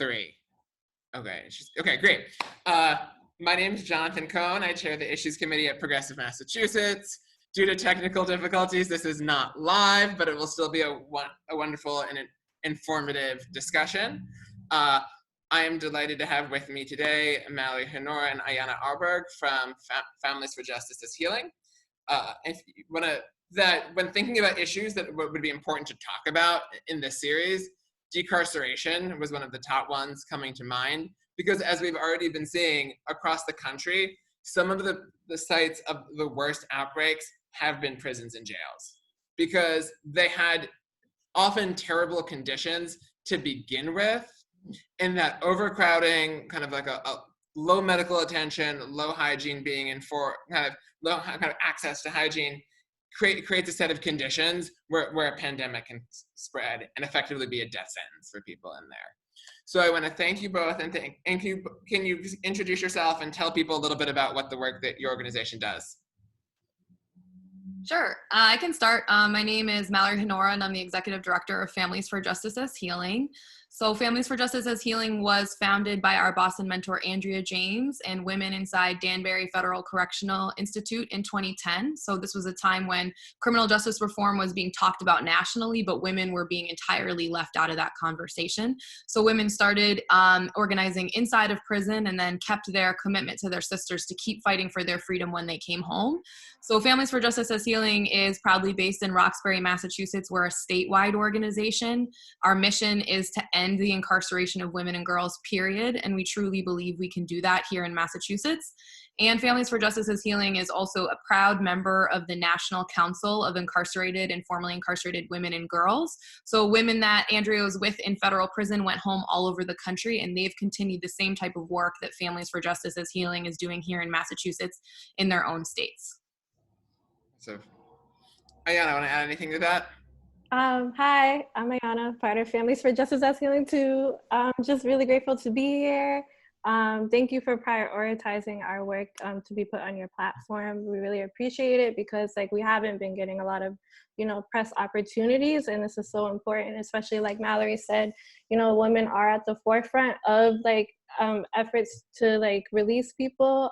3. Okay, okay, great. My name is Jonathan Cohn. I chair the Issues Committee at Progressive Massachusetts. Due to technical difficulties, this is not live, but it will still be a wonderful and informative discussion. I am delighted to have with me today Mallory, Hanora, and Ayana Aubourg from Families for Justice is Healing. If you when thinking about issues that would be important to talk about in this series, decarceration was one of the top ones coming to mind, because as we've already been seeing across the country, some of the sites of the worst outbreaks have been prisons and jails, because they had often terrible conditions to begin with, and that overcrowding, kind of like a low medical attention, low hygiene being in for low access to hygiene creates a set of conditions where a pandemic can spread and effectively be a death sentence for people in there. So I want to thank you both, and can you introduce yourself and tell people a little bit about what the work that your organization does? Sure, I can start. My name is Mallory Hanora, and I'm the Executive Director of Families for Justice as Healing. So Families for Justice as Healing was founded by our Boston mentor, Andrea James, and women inside Danbury Federal Correctional Institute in 2010. So this was a time when criminal justice reform was being talked about nationally, but women were being entirely left out of that conversation. So women started organizing inside of prison, and then kept their commitment to their sisters to keep fighting for their freedom when they came home. So Families for Justice as Healing is proudly based in Roxbury, Massachusetts. We're a statewide organization. Our mission is to end the incarceration of women and girls, period. And we truly believe we can do that here in Massachusetts. And Families for Justice as Healing is also a proud member of the National Council of Incarcerated and Formerly Incarcerated Women and Girls. So women that Andrea was with in federal prison went home all over the country, and they've continued the same type of work that Families for Justice as Healing is doing here in Massachusetts in their own states. So, Ayana, want to add anything to that? Hi, I'm Ayana, part of Families for Justice as Healing too. Just really grateful to be here. Thank you for prioritizing our work to be put on your platform. We really appreciate it, because we haven't been getting a lot of, press opportunities, and this is so important, especially like Mallory said, women are at the forefront of efforts to release people,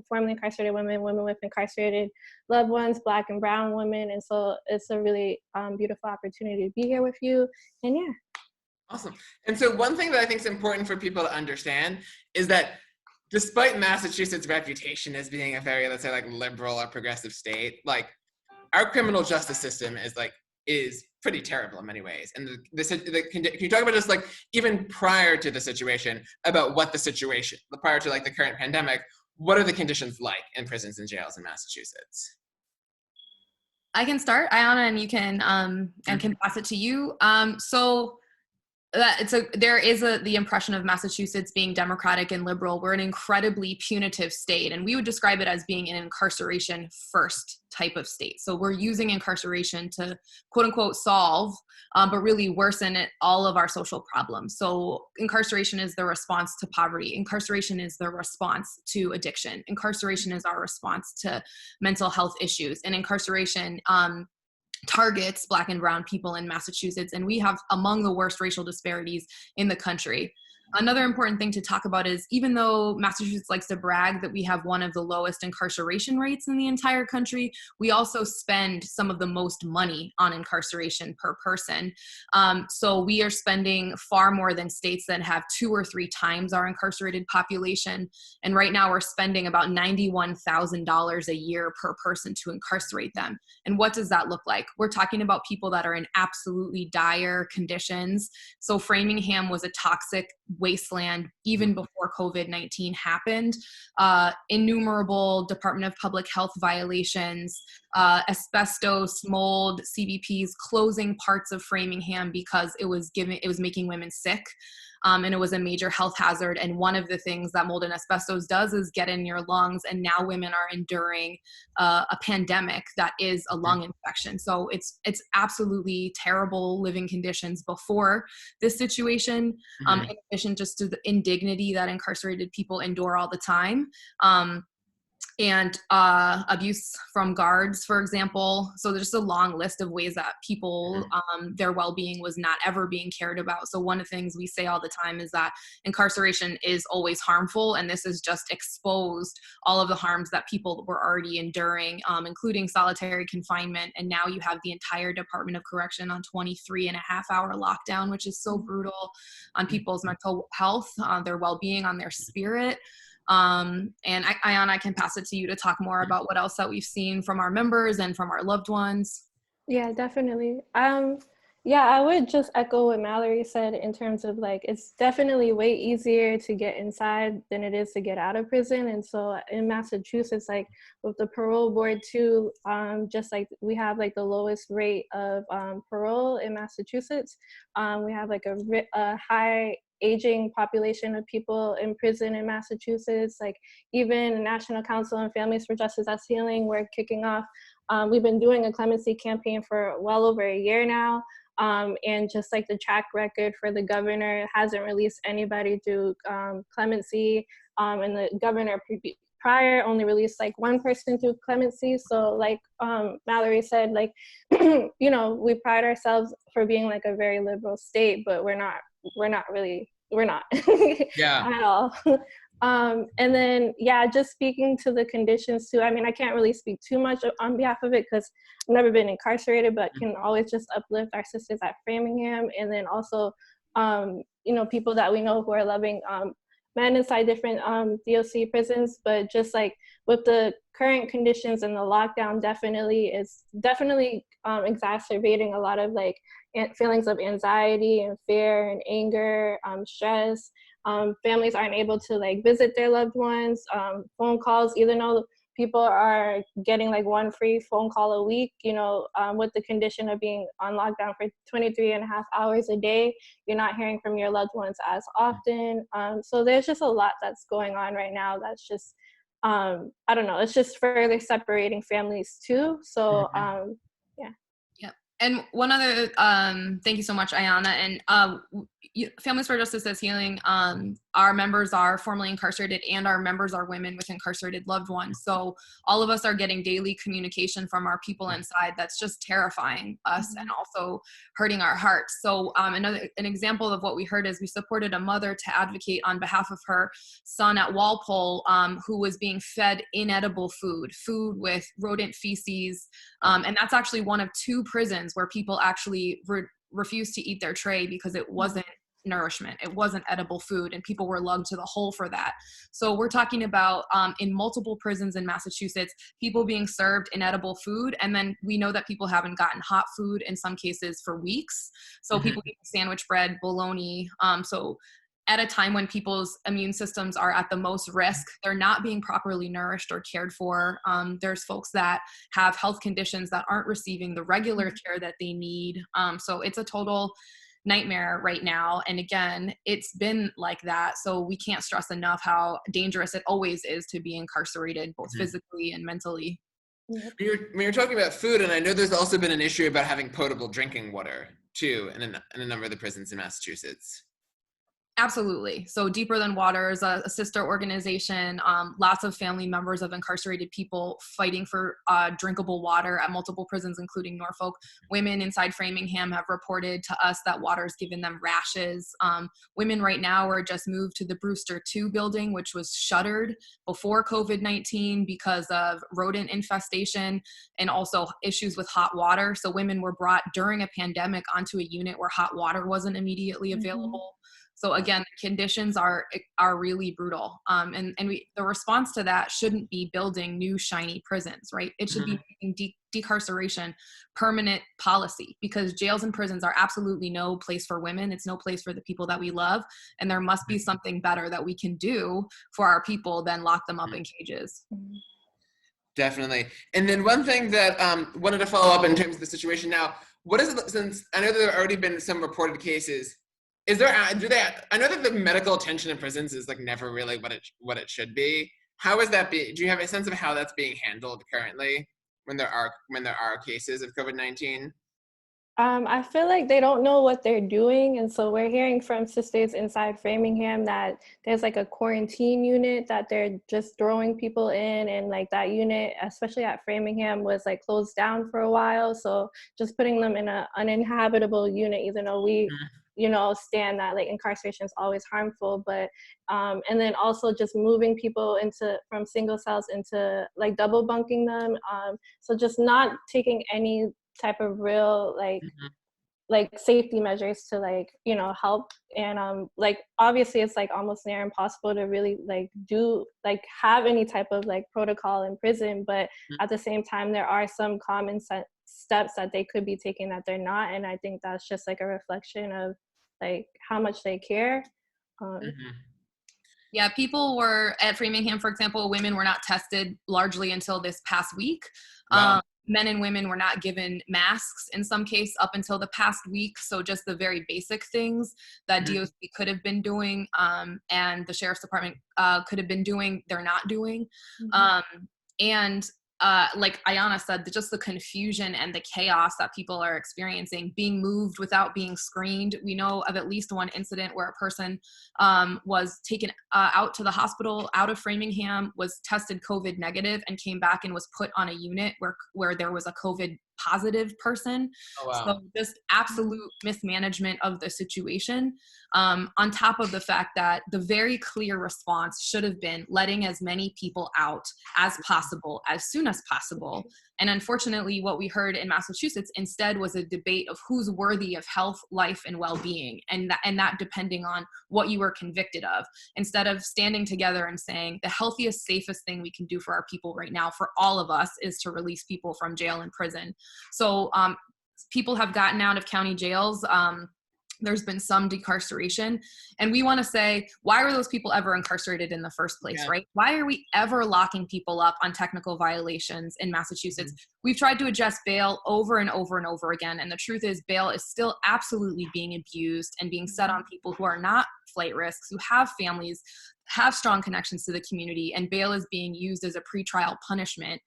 formerly incarcerated women, women with incarcerated loved ones, Black and brown women. And so it's a really beautiful opportunity to be here with you. And yeah. Awesome. And so one thing that I think is important for people to understand is that despite Massachusetts' reputation as being a very, let's say, liberal or progressive state, our criminal justice system is pretty terrible in many ways. And can you talk about just even prior to the situation, about what the situation, prior to the current pandemic, what are the conditions like in prisons and jails in Massachusetts? I can start, Ayana, and you can and can pass it to you. There is the impression of Massachusetts being democratic and liberal. We're an incredibly punitive state, and we would describe it as being an incarceration first type of state. So we're using incarceration to quote unquote solve, but really worsen all of our social problems. So incarceration is the response to poverty. Incarceration is the response to addiction. Incarceration is our response to mental health issues. And incarceration targets Black and brown people in Massachusetts, and we have among the worst racial disparities in the country. Another important thing to talk about is, even though Massachusetts likes to brag that we have one of the lowest incarceration rates in the entire country, we also spend some of the most money on incarceration per person. So we are spending far more than states that have 2 or 3 times our incarcerated population. And right now we're spending about $91,000 a year per person to incarcerate them. And what does that look like? We're talking about people that are in absolutely dire conditions. So Framingham was a toxic wasteland even before COVID-19 happened. Innumerable Department of Public Health violations, asbestos, mold, CBPs closing parts of Framingham because it was making women sick. And it was a major health hazard. And one of the things that mold and asbestos does is get in your lungs. And now women are enduring a pandemic that is a lung infection. So it's absolutely terrible living conditions before this situation, in addition just to the indignity that incarcerated people endure all the time. and abuse from guards, for example. So there's just a long list of ways that people, their well-being was not ever being cared about. So one of the things we say all the time is that incarceration is always harmful, and this has just exposed all of the harms that people were already enduring, including solitary confinement. And now you have the entire Department of Correction on 23.5-hour lockdown, which is so brutal on people's mental health, their well-being, on their spirit. And Ayana, I can pass it to you to talk more about what else that we've seen from our members and from our loved ones. Yeah, definitely. Yeah, I would just echo what Mallory said in terms of like, it's definitely way easier to get inside than it is to get out of prison. And so in Massachusetts, like with the parole board too, just like we have like the lowest rate of parole in Massachusetts. We have like a high aging population of people in prison in Massachusetts. Like even the National Council on Families for Justice That's Healing, we're kicking off. We've been doing a clemency campaign for well over a year now. And just like the track record for the governor hasn't released anybody through clemency. And the governor prior only released like one person through clemency. So like Mallory said, like, you know, we pride ourselves for being like a very liberal state, but we're not Yeah. at all. And then, yeah, just speaking to the conditions too. I mean, I can't really speak too much on behalf of it because I've never been incarcerated, but can always just uplift our sisters at Framingham. And then also, you know, people that we know who are loving men inside different DOC prisons, but just like with the current conditions and the lockdown definitely exacerbating a lot of like feelings of anxiety and fear and anger, stress. Families aren't able to like visit their loved ones. Phone calls, even though people are getting like one free phone call a week, you know, with the condition of being on lockdown for 23.5 hours a day, you're not hearing from your loved ones as often. So there's just a lot that's going on right now that's just, I don't know, it's just further separating families too. So yeah. Yep. And one other, thank you so much, Ayana. And Families for Justice That's Healing, our members are formerly incarcerated and our members are women with incarcerated loved ones. So all of us are getting daily communication from our people inside that's just terrifying us and also hurting our hearts. So an example of what we heard is we supported a mother to advocate on behalf of her son at Walpole, who was being fed inedible food with rodent feces. And that's actually one of 2 prisons where people actually refused to eat their tray because it wasn't nourishment, it wasn't edible food, and people were lugged to the hole for that. So we're talking about in multiple prisons in Massachusetts, people being served inedible food, and then we know that people haven't gotten hot food in some cases for weeks. So people eating sandwich bread, bologna. So at a time when people's immune systems are at the most risk, they're not being properly nourished or cared for. There's folks that have health conditions that aren't receiving the regular care that they need. So it's a total nightmare right now. And again, it's been like that. So we can't stress enough how dangerous it always is to be incarcerated, both physically and mentally. When you're talking about food, and I know there's also been an issue about having potable drinking water too in a number of the prisons in Massachusetts. Absolutely. So Deeper Than Water is a sister organization, lots of family members of incarcerated people fighting for drinkable water at multiple prisons, including Norfolk. Women inside Framingham have reported to us that water's given them rashes. Women right now are just moved to the Brewster 2 building, which was shuttered before COVID-19 because of rodent infestation and also issues with hot water. So women were brought during a pandemic onto a unit where hot water wasn't immediately available. So again, the conditions are really brutal. And the response to that shouldn't be building new shiny prisons, right? It should be making decarceration permanent policy, because jails and prisons are absolutely no place for women. It's no place for the people that we love. And there must be something better that we can do for our people than lock them up in cages. Definitely. And then one thing that wanted to follow up in terms of the situation now, what is it, since I know there have already been some reported cases, I know that the medical attention in prisons is like never really what it should be. How is that do you have a sense of how that's being handled currently when there are cases of COVID-19? I feel like they don't know what they're doing. And so we're hearing from sisters inside Framingham that there's like a quarantine unit that they're just throwing people in. And like that unit, especially at Framingham, was like closed down for a while. So just putting them in an uninhabitable unit, even though we, stand that like incarceration is always harmful, but and then also just moving people from single cells into like double bunking them. So just not taking any type of real like safety measures to like help. And like obviously it's like almost near impossible to really like do like have any type of like protocol in prison, but at the same time there are some common sense steps that they could be taking that they're not, and I think that's just like a reflection of like how much they care. Yeah, people were at Framingham, for example, women were not tested largely until this past week. Wow. Men and women were not given masks in some case up until the past week. So just the very basic things that DOC could have been doing and the Sheriff's Department could have been doing, they're not doing. And like Ayana said, just the confusion and the chaos that people are experiencing, being moved without being screened. We know of at least one incident where a person was taken out to the hospital out of Framingham, was tested COVID negative, and came back and was put on a unit where there was a COVID positive person. Oh, wow. So just absolute mismanagement of the situation, on top of the fact that the very clear response should have been letting as many people out as possible, as soon as possible. And unfortunately, what we heard in Massachusetts instead was a debate of who's worthy of health, life, and well-being, and that depending on what you were convicted of, instead of standing together and saying the healthiest, safest thing we can do for our people right now, for all of us, is to release people from jail and prison. So people have gotten out of county jails. There's been some decarceration, and we want to say, why were those people ever incarcerated in the first place, right? Why are we ever locking people up on technical violations in Massachusetts? We've tried to adjust bail over and over and over again, and the truth is bail is still absolutely being abused and being set on people who are not flight risks, who have families, have strong connections to the community, and bail is being used as a pretrial punishment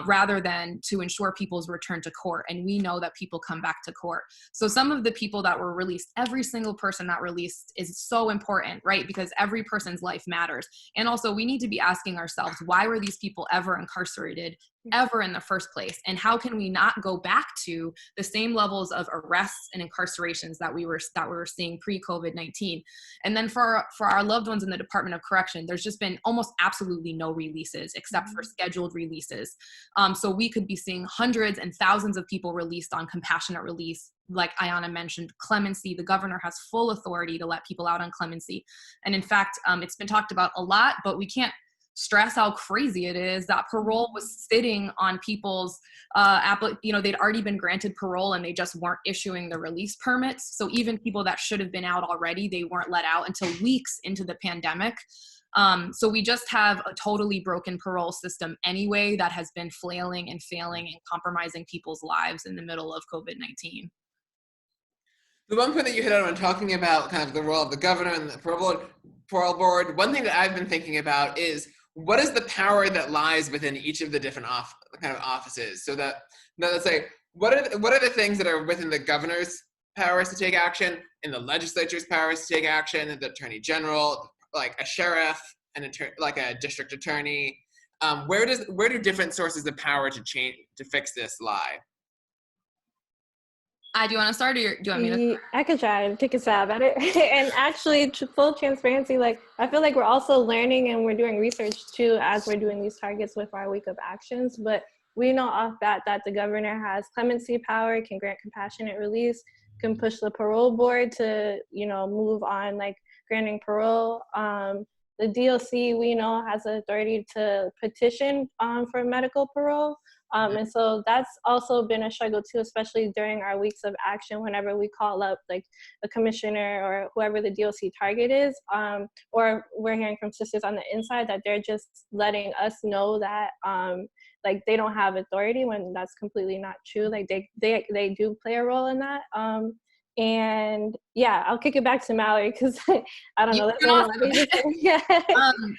rather than to ensure people's return to court. And we know that people come back to court. So some of the people that were released, every single person that released is so important, right? Because every person's life matters. And also we need to be asking ourselves, why were these people ever incarcerated ever in the first place? And how can we not go back to the same levels of arrests and incarcerations that we were seeing pre-COVID-19? And then for our loved ones in the Department of Correction, there's just been almost absolutely no releases except for scheduled releases. So we could be seeing hundreds and thousands of people released on compassionate release. Like Ayana mentioned, clemency, the governor has full authority to let people out on clemency. And in fact, it's been talked about a lot, but we can't stress how crazy it is that parole was sitting on people's they'd already been granted parole and they just weren't issuing the release permits. So even people that should have been out already, they weren't let out until weeks into the pandemic. So we just have a totally broken parole system anyway that has been flailing and failing and compromising people's lives in the middle of COVID-19. The one point that you hit on when talking about kind of the role of the governor and the parole board, one thing that I've been thinking about is, what is the power that lies within each of the different offices? So that, let's say, what are the things that are within the governor's powers to take action, in the legislature's powers to take action, the attorney general, like a sheriff, like a district attorney? Where do different sources of power to fix this lie? Do you want to start, or do you want me to? I could try and take a stab at it. And actually, full transparency, like I feel like we're also learning and we're doing research too as we're doing these targets with our week of actions. But we know off bat that the governor has clemency power, can grant compassionate release, can push the parole board to move on like granting parole. The DOC, we know, has the authority to petition for medical parole. And so that's also been a struggle too, especially during our weeks of action, whenever we call up like a commissioner or whoever the DOC target is, or we're hearing from sisters on the inside that they're just letting us know that like they don't have authority, when that's completely not true. Like they do play a role in that. And yeah, I'll kick it back to Mallory because I don't know. Yeah.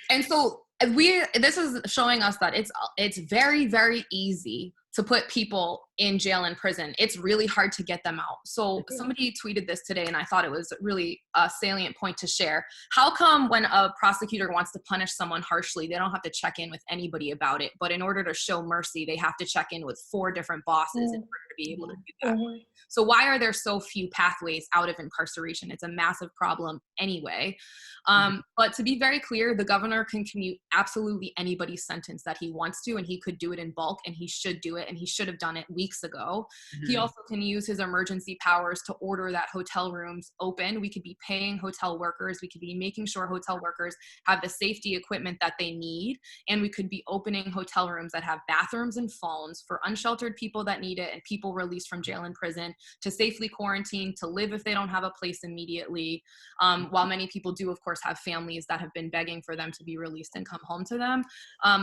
And so this is showing us that it's very, very easy to put people in jail and prison, it's really hard to get them out. So somebody tweeted this today, and I thought it was really a salient point to share. How come when a prosecutor wants to punish someone harshly, they don't have to check in with anybody about it, but in order to show mercy, they have to check in with 4 different bosses in order to be able to do that? So why are there so few pathways out of incarceration? It's a massive problem anyway. But to be very clear, the governor can commute absolutely anybody's sentence that he wants to, and he could do it in bulk, and he should do it, and he should have done it weeks ago. He also can use his emergency powers to order that hotel rooms open. We could be paying hotel workers. We could be making sure hotel workers have the safety equipment that they need, and we could be opening hotel rooms that have bathrooms and phones for unsheltered people that need it and people released from jail and prison to safely quarantine, to live if they don't have a place immediately, while many people do, of course, have families that have been begging for them to be released and come home to them.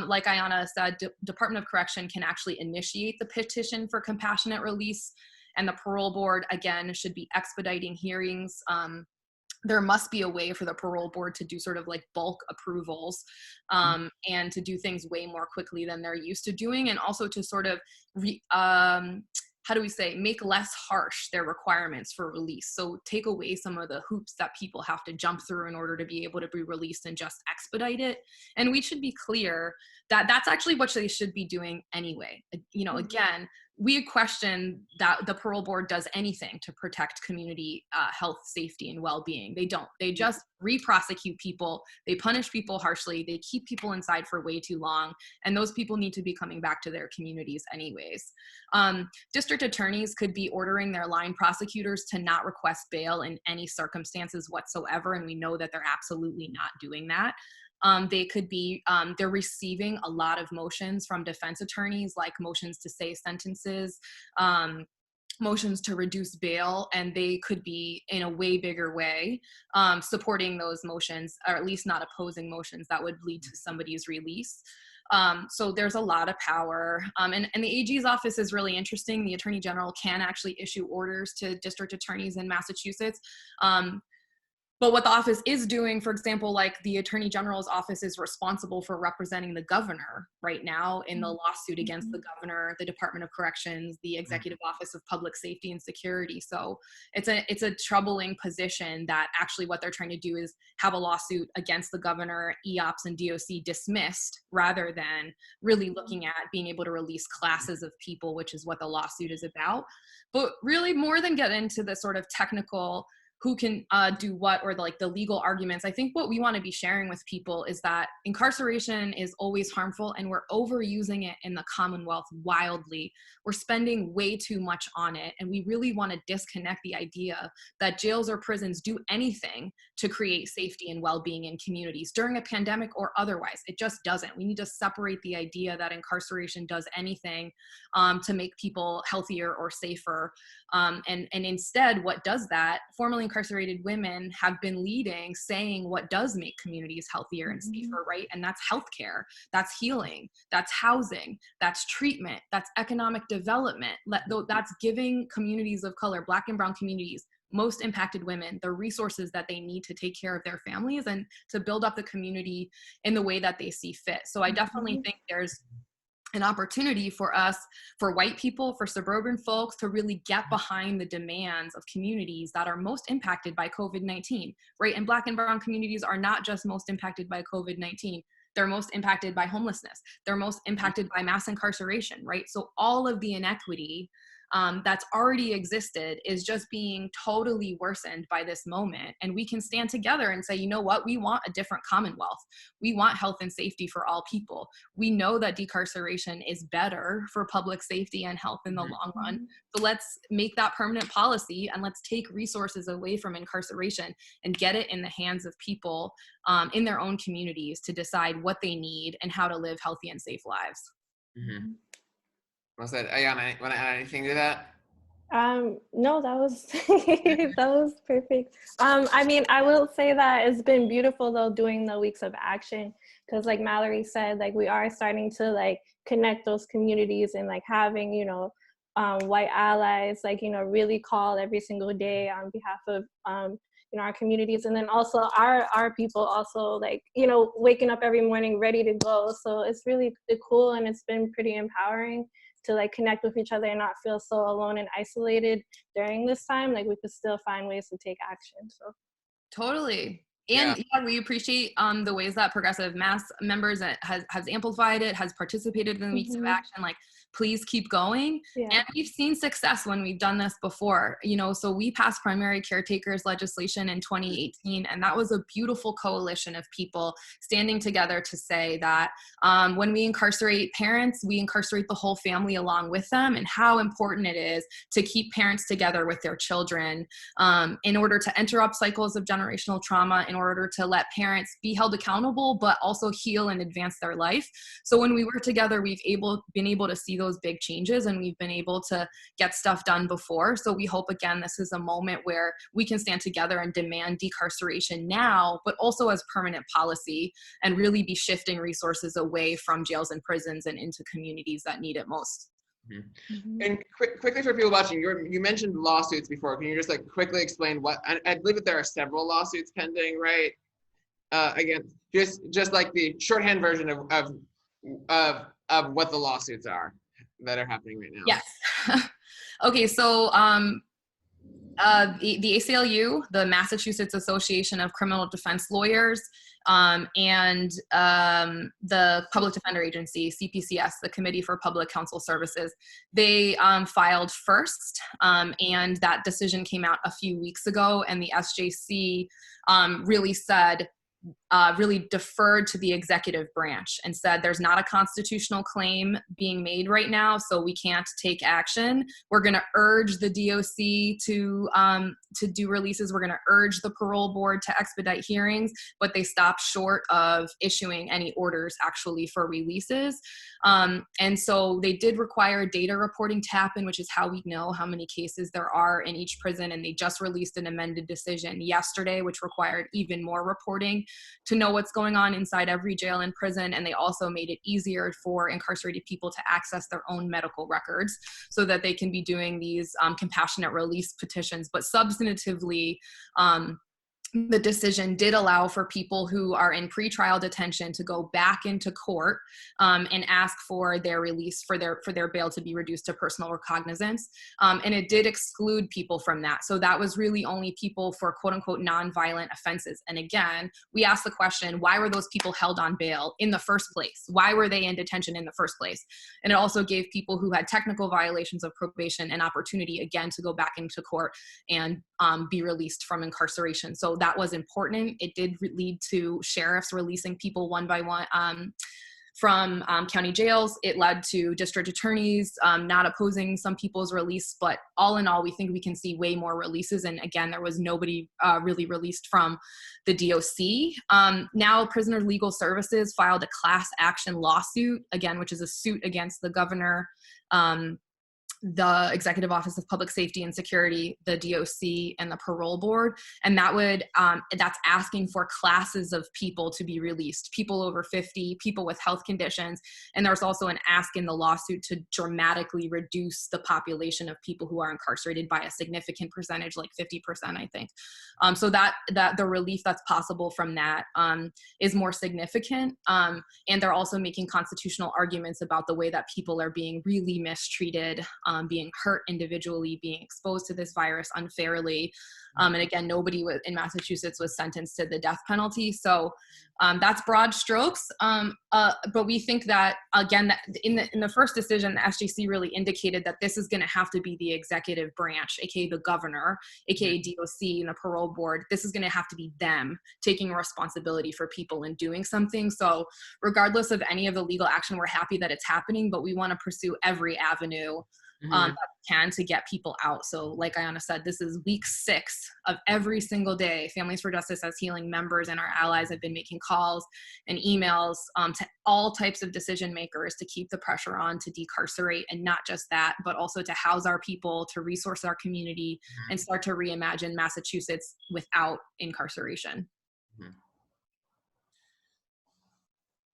Like Ayana said, Department of Correction can actually initiate the petition for compassionate release, and the parole board, again, should be expediting hearings. There must be a way for the parole board to do sort of like bulk approvals, and to do things way more quickly than they're used to doing, and also to sort of how do we say, make less harsh their requirements for release. So take away some of the hoops that people have to jump through in order to be able to be released, and just expedite it. And we should be clear that that's actually what they should be doing anyway. You know, again, we question that the parole board does anything to protect community health, safety, and well-being. They don't. They just re-prosecute people. They punish people harshly. They keep people inside for way too long. And those people need to be coming back to their communities anyways. District attorneys could be ordering their line prosecutors to not request bail in any circumstances whatsoever. And we know that they're absolutely not doing that. They could be, they're receiving a lot of motions from defense attorneys, like motions to say sentences, motions to reduce bail, and they could be in a way bigger way supporting those motions, or at least not opposing motions that would lead to somebody's release. So there's a lot of power. And the AG's office is really interesting. The Attorney General can actually issue orders to district attorneys in Massachusetts. But what the office is doing, for example, like the Attorney General's office is responsible for representing the governor right now in the lawsuit against the governor, the Department of Corrections, the Executive Office of Public Safety and Security. So it's a troubling position that actually what they're trying to do is have a lawsuit against the governor, EOPS and DOC dismissed, rather than really looking at being able to release classes of people, which is what the lawsuit is about. But really, more than get into the sort of technical who can do what, or like the legal arguments, I think what we want to be sharing with people is that incarceration is always harmful, and we're overusing it in the Commonwealth wildly. We're spending way too much on it, and we really want to disconnect the idea that jails or prisons do anything to create safety and well-being in communities during a pandemic or otherwise. It just doesn't. We need to separate the idea that incarceration does anything to make people healthier or safer. And instead, what does that? Formerly incarcerated women have been leading, saying what does make communities healthier and safer, right? And that's healthcare, that's healing, that's housing, that's treatment, that's economic development. That's giving communities of color, Black and brown communities, most impacted women, the resources that they need to take care of their families and to build up the community in the way that they see fit. So I definitely think there's an opportunity for us, for white people, for suburban folks, to really get behind the demands of communities that are most impacted by COVID-19, right? And Black and brown communities are not just most impacted by COVID-19. They're most impacted by homelessness. They're most impacted by mass incarceration, right? So all of the inequity that's already existed is just being totally worsened by this moment. And we can stand together and say, you know what, we want a different Commonwealth. We want health and safety for all people. We know that decarceration is better for public safety and health in the long run. So let's make that permanent policy, and let's take resources away from incarceration and get it in the hands of people in their own communities to decide what they need and how to live healthy and safe lives. Mm-hmm. Well said. Ayana, want to add anything to that? No, that was that was perfect. I mean, I will say that it's been beautiful though doing the weeks of action, because like Mallory said, like we are starting to like connect those communities, and like having, you know, white allies, like, you know, really call every single day on behalf of you know, our communities, and then also our people also, like, you know, waking up every morning ready to go. So it's really cool, and it's been pretty empowering to like connect with each other and not feel so alone and isolated during this time, like we could still find ways to take action. So totally. And yeah, we appreciate the ways that Progressive Mass members has amplified it, has participated in the weeks of action. Like, please keep going. Yeah. And we've seen success when we've done this before, you know, so we passed primary caretakers legislation in 2018, and that was a beautiful coalition of people standing together to say that when we incarcerate parents, we incarcerate the whole family along with them, and how important it is to keep parents together with their children in order to interrupt cycles of generational trauma, in order to let parents be held accountable, but also heal and advance their life. So when we work together, we've been able to see those big changes, and we've been able to get stuff done before. So we hope, again, this is a moment where we can stand together and demand decarceration now, but also as permanent policy, and really be shifting resources away from jails and prisons and into communities that need it most. And quickly for people watching, you mentioned lawsuits before. Can you just like quickly explain what? I believe that there are several lawsuits pending, right? Again, just like the shorthand version of what the lawsuits are that are happening right now. Yes. Okay, so the ACLU, the Massachusetts Association of Criminal Defense Lawyers, and the Public Defender Agency, CPCS, the Committee for Public Counsel Services, they filed first, and that decision came out a few weeks ago, and the SJC really said, really deferred to the executive branch and said there's not a constitutional claim being made right now, so we can't take action. We're going to urge the DOC to do releases. We're going to urge the parole board to expedite hearings, but they stopped short of issuing any orders actually for releases. And so they did require data reporting to happen, which is how we know how many cases there are in each prison. And they just released an amended decision yesterday, which required even more reporting to know what's going on inside every jail and prison. And they also made it easier for incarcerated people to access their own medical records so that they can be doing these compassionate release petitions. But substantively, the decision did allow for people who are in pretrial detention to go back into court and ask for their release, for their bail to be reduced to personal recognizance. And it did exclude people from that. So that was really only people for quote unquote nonviolent offenses. And again, we asked the question, why were those people held on bail in the first place? Why were they in detention in the first place? And it also gave people who had technical violations of probation an opportunity again to go back into court and be released from incarceration. So that was important. It did lead to sheriffs releasing people one by one from county jails. It led to district attorneys not opposing some people's release, but all in all, we think we can see way more releases. And again, there was nobody really released from the DOC. Now Prisoner Legal Services filed a class action lawsuit, again, which is a suit against the governor, the Executive Office of Public Safety and Security, the DOC, and the parole board. And that would, that's asking for classes of people to be released, people over 50, people with health conditions. And there's also an ask in the lawsuit to dramatically reduce the population of people who are incarcerated by a significant percentage, like 50%, I think. So that the relief that's possible from that is more significant. And they're also making constitutional arguments about the way that people are being really mistreated, being hurt individually, being exposed to this virus unfairly. And again, nobody in Massachusetts was sentenced to the death penalty. So that's broad strokes. But we think that, again, that in the first decision, the SJC really indicated that this is going to have to be the executive branch, aka the governor, aka DOC, and the parole board. This is going to have to be them taking responsibility for people and doing something. So regardless of any of the legal action, we're happy that it's happening, but we want to pursue every avenue that we can to get people out. So like Ayana said, this is week 6 of every single day. Families for Justice as Healing members and our allies have been making calls and emails to all types of decision makers to keep the pressure on to decarcerate, and not just that, but also to house our people, to resource our community, and start to reimagine Massachusetts without incarceration.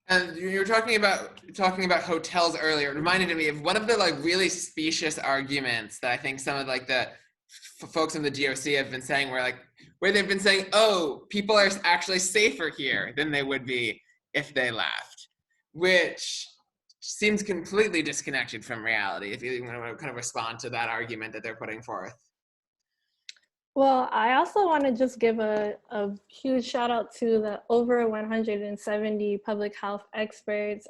And you were talking about hotels earlier. It reminded me of one of the like really specious arguments that I think some of like the folks in the DOC have been saying, where they've been saying, oh, people are actually safer here than they would be if they left, which seems completely disconnected from reality, if you want to kind of respond to that argument that they're putting forth. Well, I also want to just give a huge shout out to the over 170 public health experts,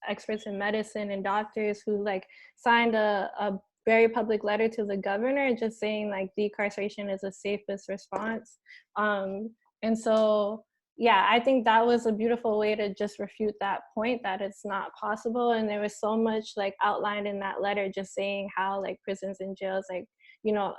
experts in medicine and doctors who like signed a very public letter to the governor just saying like decarceration is the safest response. And so, yeah, I think that was a beautiful way to just refute that point that it's not possible. And there was so much like outlined in that letter just saying how like prisons and jails, like, you know,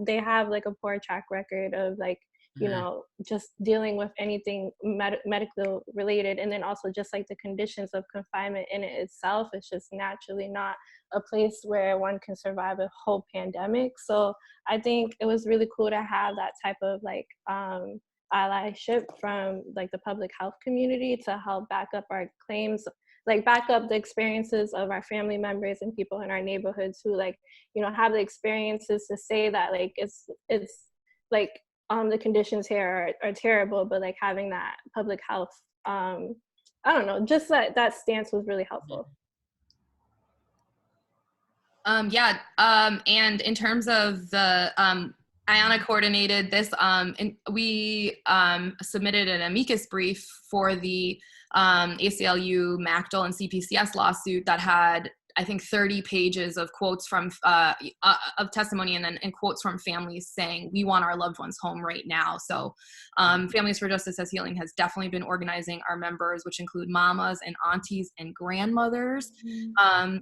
they have like a poor track record of like, you know, just dealing with anything medical related. And then also just like the conditions of confinement in it itself, it's just naturally not a place where one can survive a whole pandemic. So I think it was really cool to have that type of like allyship from like the public health community to help back up our claims, like back up the experiences of our family members and people in our neighborhoods who like, you know, have the experiences to say that like it's like the conditions here are terrible, but like having that public health, I don't know, just that stance was really helpful. And in terms of the Ayana coordinated this, and we submitted an amicus brief for the ACLU, MACDL, and CPCS lawsuit that had, I think, 30 pages of quotes from of testimony and quotes from families saying, we want our loved ones home right now. So Families for Justice as Healing has definitely been organizing our members, which include mamas and aunties and grandmothers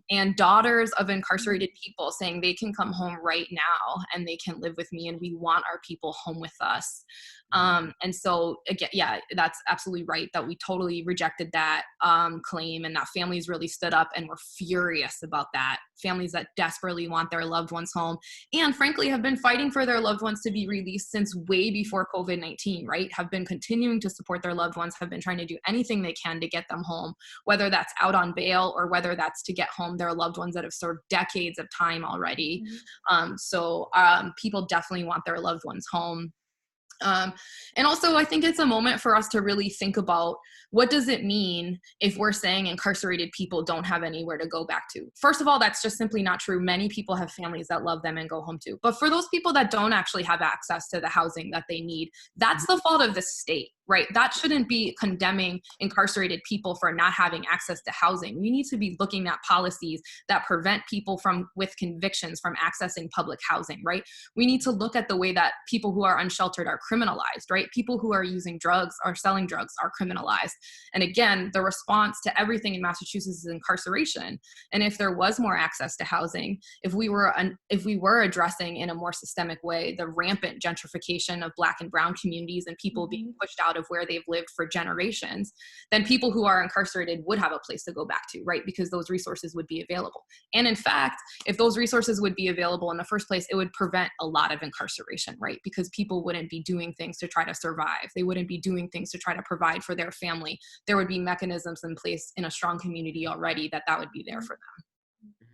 and daughters of incarcerated people, saying they can come home right now and they can live with me and we want our people home with us. And so again, yeah, that's absolutely right that we totally rejected that claim, and that families really stood up and were furious about that. Families that desperately want their loved ones home and frankly have been fighting for their loved ones to be released since way before COVID-19, right? Have been continuing to support their loved ones, have been trying to do anything they can to get them home, whether that's out on bail or whether that's to get home their loved ones that have served decades of time already. So people definitely want their loved ones home. And also, I think it's a moment for us to really think about what does it mean if we're saying incarcerated people don't have anywhere to go back to. First of all, that's just simply not true. Many people have families that love them and go home to. But for those people that don't actually have access to the housing that they need, that's the fault of the state, right? That shouldn't be condemning incarcerated people for not having access to housing. We need to be looking at policies that prevent people with convictions from accessing public housing, right? We need to look at the way that people who are unsheltered are criminalized, right? People who are using drugs or selling drugs are criminalized. And again, the response to everything in Massachusetts is incarceration. And if there was more access to housing, if we were addressing in a more systemic way the rampant gentrification of Black and brown communities and people being pushed out of where they've lived for generations, then people who are incarcerated would have a place to go back to, right? Because those resources would be available. And in fact, if those resources would be available in the first place, it would prevent a lot of incarceration, right? Because people wouldn't be doing things to try to survive. They wouldn't be doing things to try to provide for their family. There would be mechanisms in place in a strong community already that would be there for them.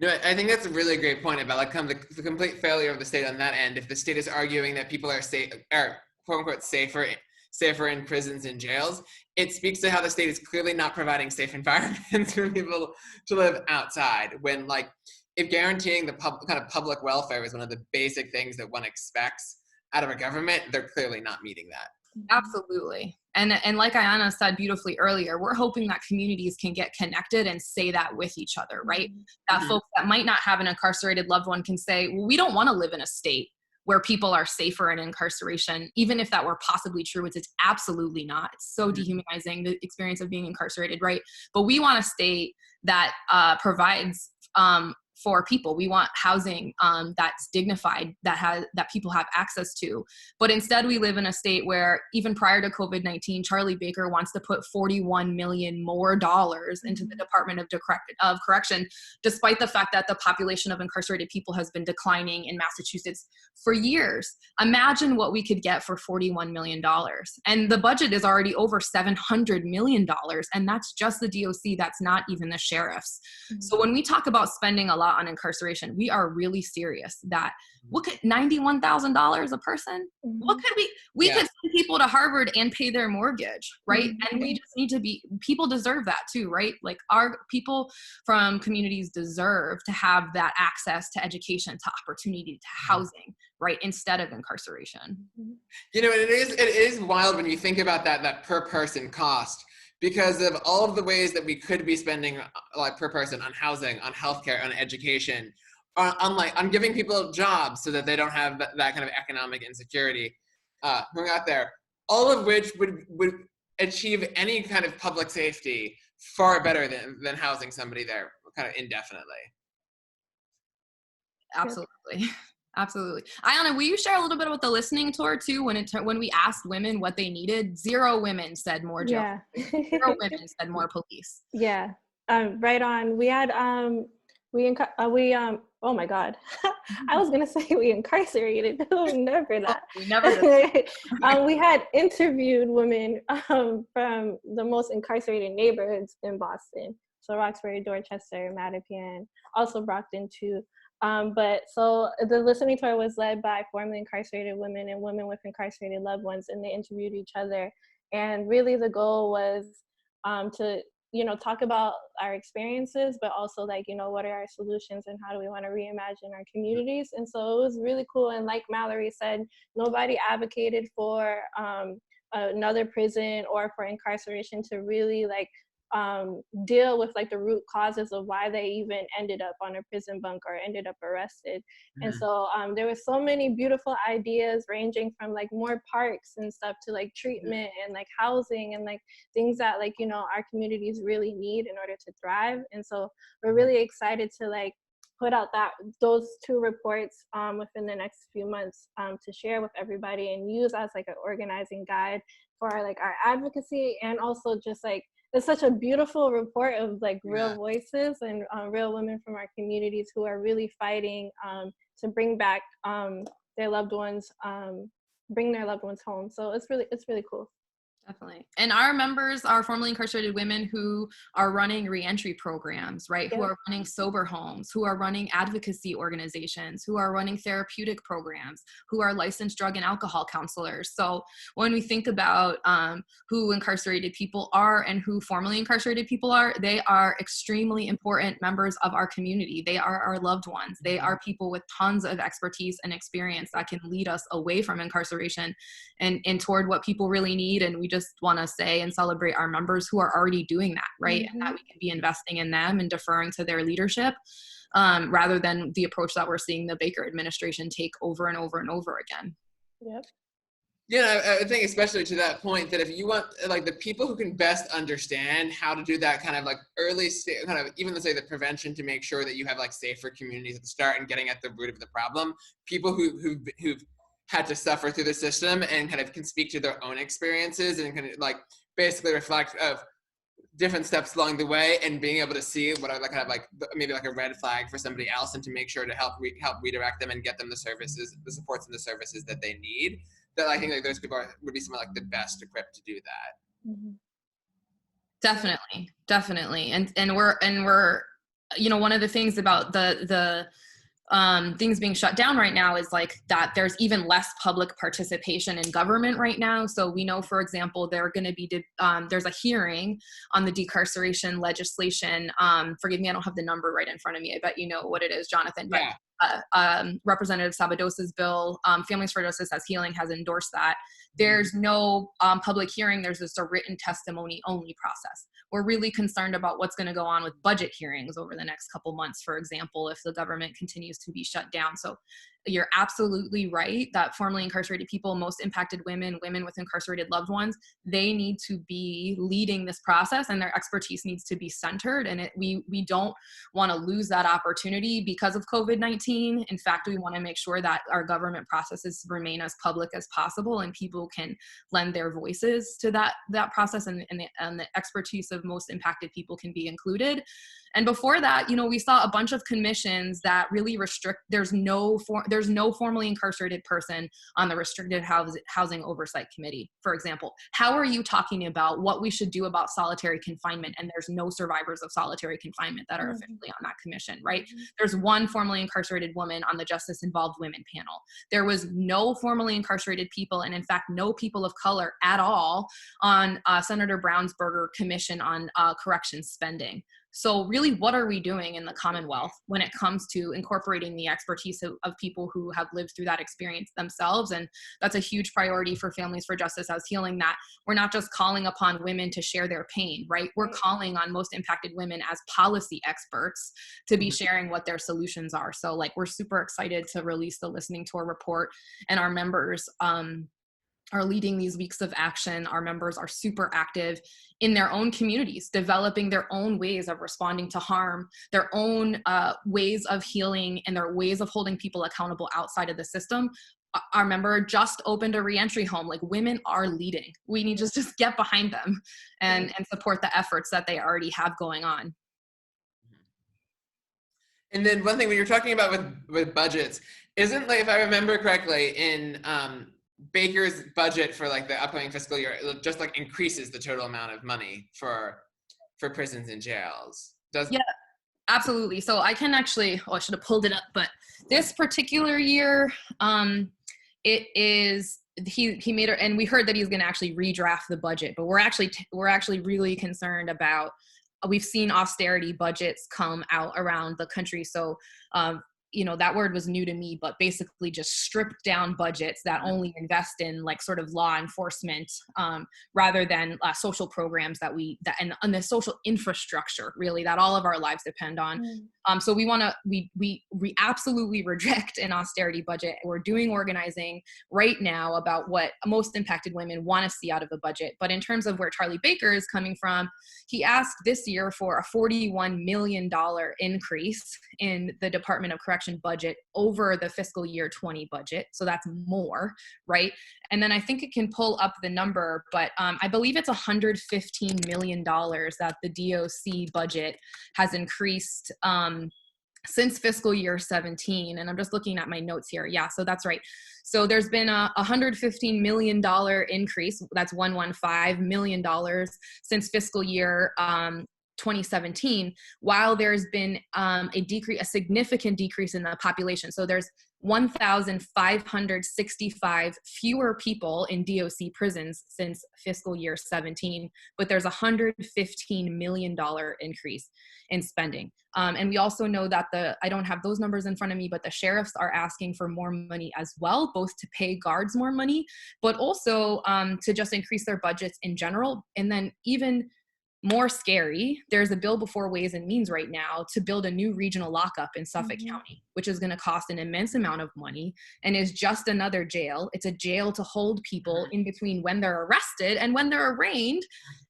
No, I think that's a really great point about like the complete failure of the state on that end. If the state is arguing that people are safe, or quote unquote safer in prisons and jails, it speaks to how the state is clearly not providing safe environments for people to live outside. When like, if guaranteeing the kind of public welfare is one of the basic things that one expects out of a government, they're clearly not meeting that. Absolutely. And like Ayana said beautifully earlier, we're hoping that communities can get connected and say that with each other, right? That folks that might not have an incarcerated loved one can say, well, we don't want to live in a state where people are safer in incarceration, even if that were possibly true, which it's absolutely not. It's so dehumanizing, the experience of being incarcerated, right? But we want a state that provides for people. We want housing that's dignified, that people have access to. But instead, we live in a state where even prior to COVID-19, Charlie Baker wants to put $41 million more into the Department of Correction, despite the fact that the population of incarcerated people has been declining in Massachusetts for years. Imagine what we could get for $41 million. And the budget is already over $700 million. And that's just the DOC. That's not even the sheriffs. So when we talk about spending a lot law on incarceration, we are really serious that what could $91,000 a person? What could we could send people to Harvard and pay their mortgage, right? And we just need to people deserve that too, right? Like our people from communities deserve to have that access to education, to opportunity, to housing, right? Instead of incarceration. You know, it is wild when you think about that per person cost, because of all of the ways that we could be spending like per person on housing, on healthcare, on education, on giving people jobs so that they don't have that kind of economic insecurity. Going out there, all of which would achieve any kind of public safety far better than housing somebody there kind of indefinitely. Absolutely. Absolutely. Ayana, will you share a little bit about the listening tour too? When we asked women what they needed, 0 women said more jail. 0 women said more police. Yeah. Right on. We had oh my God. I was gonna say we incarcerated. Never that. We never did. We had interviewed women from the most incarcerated neighborhoods in Boston. So Roxbury, Dorchester, Mattapian, also Brockton too. But so the listening tour was led by formerly incarcerated women and women with incarcerated loved ones, and they interviewed each other. And really the goal was to, talk about our experiences, but also like, what are our solutions and how do we want to reimagine our communities? And so it was really cool. And like Mallory said, nobody advocated for another prison or for incarceration to really like deal with like the root causes of why they even ended up on a prison bunk or ended up arrested. And so there were so many beautiful ideas ranging from like more parks and stuff to like treatment and like housing and like things that like, our communities really need in order to thrive. And so we're really excited to like put out those 2 reports within the next few months to share with everybody and use as like an organizing guide for like our advocacy. And also just like, it's such a beautiful report of like real voices and real women from our communities who are really fighting to bring back their loved ones, bring their loved ones home. So it's really cool. Definitely. And our members are formerly incarcerated women who are running reentry programs, right? Who are running sober homes, who are running advocacy organizations, who are running therapeutic programs, who are licensed drug and alcohol counselors. So when we think about who incarcerated people are and who formerly incarcerated people are, they are extremely important members of our community. They are our loved ones. They are people with tons of expertise and experience that can lead us away from incarceration and toward what people really need. And we just want to say and celebrate our members who are already doing that, right? And that we can be investing in them and deferring to their leadership rather than the approach that we're seeing the Baker administration take over and over and over again. Yep. I think especially to that point that if you want like the people who can best understand how to do that kind of like early stage, kind of even let's say the prevention to make sure that you have like safer communities at the start and getting at the root of the problem, people who've had to suffer through the system and kind of can speak to their own experiences and kind of like basically reflect of different steps along the way and being able to see what are like kind of like maybe like a red flag for somebody else and to make sure to help redirect them and get them the services, the supports and the services that they need. That I think like those people would be some of like the best equipped to do that. Definitely. And we're one of the things about the things being shut down right now is like that there's even less public participation in government right now. So we know, for example, there's a hearing on the decarceration legislation. Forgive me, I don't have the number right in front of me. I bet you know what it is, Jonathan. But Representative Sabados's bill, Families for Justice as Healing, has endorsed that. There's no public hearing. There's just a written testimony only process. We're really concerned about what's going to go on with budget hearings over the next couple months, for example, if the government continues to be shut down. So you're absolutely right that formerly incarcerated people, most impacted women with incarcerated loved ones, they need to be leading this process and their expertise needs to be centered. And we don't want to lose that opportunity because of COVID-19. In fact, we want to make sure that our government processes remain as public as possible and people can lend their voices to that process and the expertise of most impacted people can be included. And before that, you know, we saw a bunch of commissions that really restrict, there's no formally incarcerated person on the Restricted Housing Oversight Committee, for example. How are you talking about what we should do about solitary confinement, and there's no survivors of solitary confinement that are officially on that commission, right? There's one formally incarcerated woman on the Justice Involved Women panel. There was no formally incarcerated people, and in fact, no people of color at all on Senator Brownsberger Commission on corrections spending. So really, what are we doing in the Commonwealth when it comes to incorporating the expertise of people who have lived through that experience themselves? And that's a huge priority for Families for Justice as Healing, that we're not just calling upon women to share their pain, right? We're calling on most impacted women as policy experts to be sharing what their solutions are. So like, we're super excited to release the Listening Tour report, and our members are leading these weeks of action. Our members are super active in their own communities, developing their own ways of responding to harm, their own ways of healing, and their ways of holding people accountable outside of the system. Our member just opened a reentry home. Like, women are leading. We need to just get behind them and support the efforts that they already have going on. And then one thing, when you're talking about with budgets, isn't, like, if I remember correctly, in Baker's budget for like the upcoming fiscal year, it just like increases the total amount of money for prisons and jails. Yeah, absolutely. So I can actually, I should have pulled it up, but this particular year, it is, he made it, and we heard that he's going to actually redraft the budget, but we're actually really concerned about, we've seen austerity budgets come out around the country. So, you know, that word was new to me, but basically just stripped down budgets that only invest in like sort of law enforcement, rather than social programs and the social infrastructure really that all of our lives depend on. So we absolutely reject an austerity budget. We're doing organizing right now about what most impacted women want to see out of the budget. But in terms of where Charlie Baker is coming from, he asked this year for a $41 million increase in the Department of Correction budget over the fiscal year 20 budget. So that's more, right? And then I think it can pull up the number, but I believe it's $115 million that the DOC budget has increased since fiscal year 17. And I'm just looking at my notes here. Yeah, so that's right. So there's been a $115 million increase. That's $115 million since fiscal year 2017, while there's been a significant decrease in the population. So there's 1,565 fewer people in DOC prisons since fiscal year 17, but there's a $115 million increase in spending. And we also know that I don't have those numbers in front of me, but the sheriffs are asking for more money as well, both to pay guards more money, but also to just increase their budgets in general. And then even more scary, there's a bill before Ways and Means right now to build a new regional lockup in Suffolk County, which is going to cost an immense amount of money and is just another jail. It's a jail to hold people in between when they're arrested and when they're arraigned.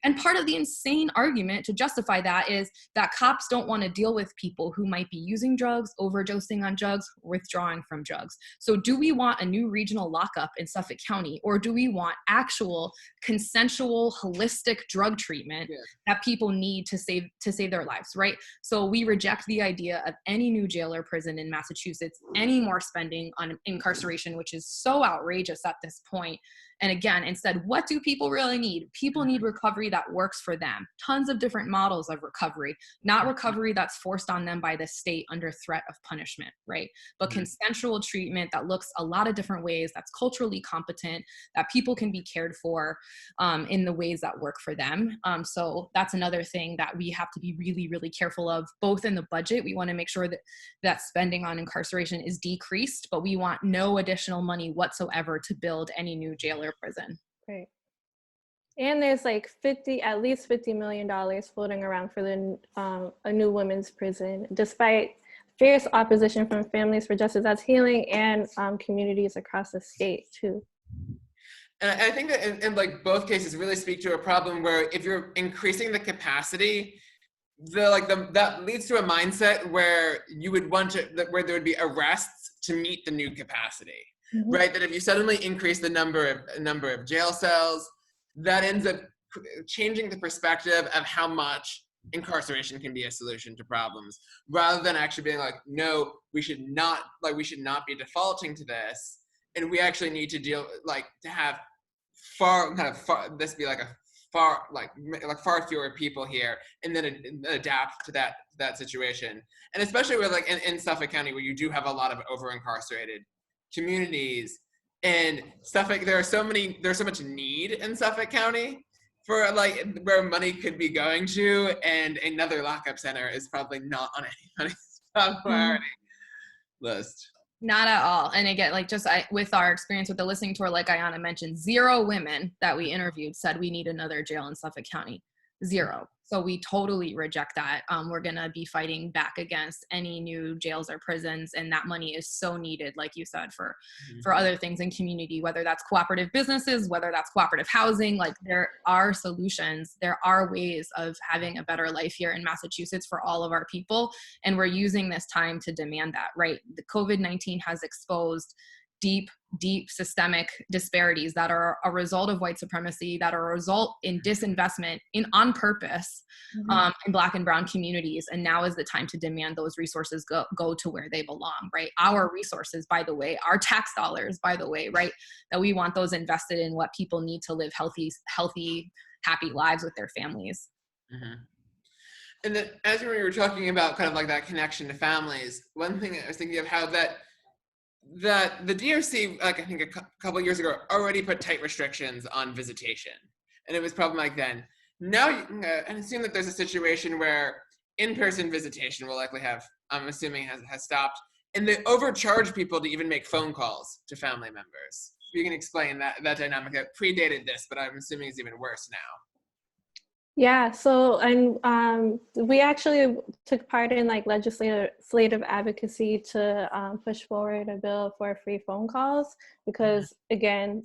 And part of the insane argument to justify that is that cops don't want to deal with people who might be using drugs, overdosing on drugs, withdrawing from drugs. So do we want a new regional lockup in Suffolk County, or do we want actual consensual, holistic drug treatment that people need to save their lives, right? So we reject the idea of any new jail or prison in Massachusetts, any more spending on incarceration, which is so outrageous at this point. And again, instead, what do people really need? People need recovery that works for them. Tons of different models of recovery, not recovery that's forced on them by the state under threat of punishment, right? But consensual treatment that looks a lot of different ways, that's culturally competent, that people can be cared for in the ways that work for them. So that's another thing that we have to be really, really careful of, both in the budget. We want to make sure that spending on incarceration is decreased, but we want no additional money whatsoever to build any new jail or prison. Right. And there's like at least $50 million floating around for a new women's prison, despite fierce opposition from Families for Justice as Healing and communities across the state too. And I think that in like both cases really speak to a problem where if you're increasing the capacity, that leads to a mindset where you would want where there would be arrests to meet the new capacity. Right, that if you suddenly increase the number of jail cells, that ends up changing the perspective of how much incarceration can be a solution to problems, rather than actually being like, no, we should not be defaulting to this, and we actually need to to have this be like a far fewer people here, and then adapt to that situation. And especially with like in Suffolk County, where you do have a lot of over incarcerated communities and Suffolk, there's so much need in Suffolk County for like where money could be going to, and another lockup center is probably not on anybody's top priority list. Not at all. And again, like with our experience with the listening tour, like Ayana mentioned, 0 women that we interviewed said we need another jail in Suffolk County. 0. So we totally reject that. We're going to be fighting back against any new jails or prisons. And that money is so needed, like you said, for other things in community, whether that's cooperative businesses, whether that's cooperative housing. Like there are solutions. There are ways of having a better life here in Massachusetts for all of our people. And we're using this time to demand that, right? The COVID-19 has exposed deep systemic disparities that are a result of white supremacy, that are a result in disinvestment on purpose in Black and brown communities. And now is the time to demand those resources go to where they belong, right? Our resources, by the way, our tax dollars, by the way, right? That we want those invested in what people need to live healthy, happy lives with their families. Mm-hmm. And then as we were talking about kind of like that connection to families, one thing I was thinking of how that the DOC, like I think a couple of years ago, already put tight restrictions on visitation, and it was problematic then. Now you can assume that there's a situation where in-person visitation will likely have, I'm assuming, has stopped, and they overcharge people to even make phone calls to family members. You can explain that dynamic that predated this, but I'm assuming it's even worse now. Yeah, so we actually took part in like legislative advocacy to push forward a bill for free phone calls because, again,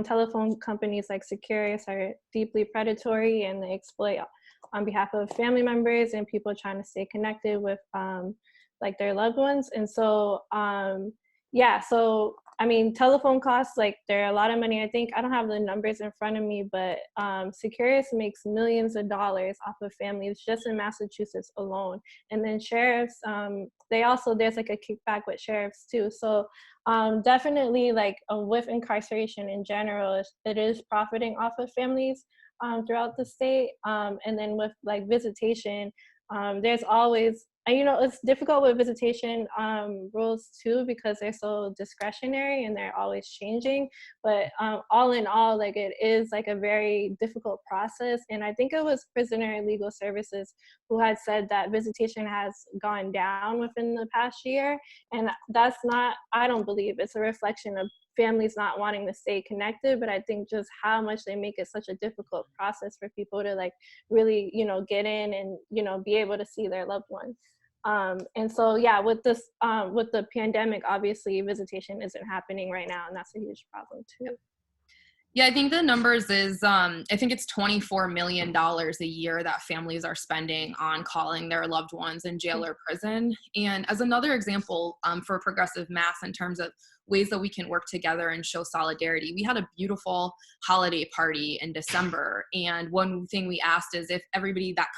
telephone companies like Securius are deeply predatory and they exploit on behalf of family members and people trying to stay connected with like their loved ones. And so, I mean, telephone costs, like they're a lot of money. I think, I don't have the numbers in front of me, but Securius makes millions of dollars off of families just in Massachusetts alone. And then sheriffs, there's like a kickback with sheriffs too. So definitely like with incarceration in general, it is profiting off of families throughout the state. And then with like visitation, there's always, it's difficult with visitation rules too because they're so discretionary and they're always changing. But all in all, like it is like a very difficult process. And I think it was Prisoner Legal Services who had said that visitation has gone down within the past year. And that's not, I don't believe it's a reflection of families not wanting to stay connected, but I think just how much they make it such a difficult process for people to like really, get in and, be able to see their loved ones. And so, yeah, with the pandemic, obviously visitation isn't happening right now, and that's a huge problem too. Yeah, I think the numbers is, I think it's $24 million a year that families are spending on calling their loved ones in jail or prison. And as another example for Progressive Mass in terms of ways that we can work together and show solidarity, we had a beautiful holiday party in December. And one thing we asked is if everybody that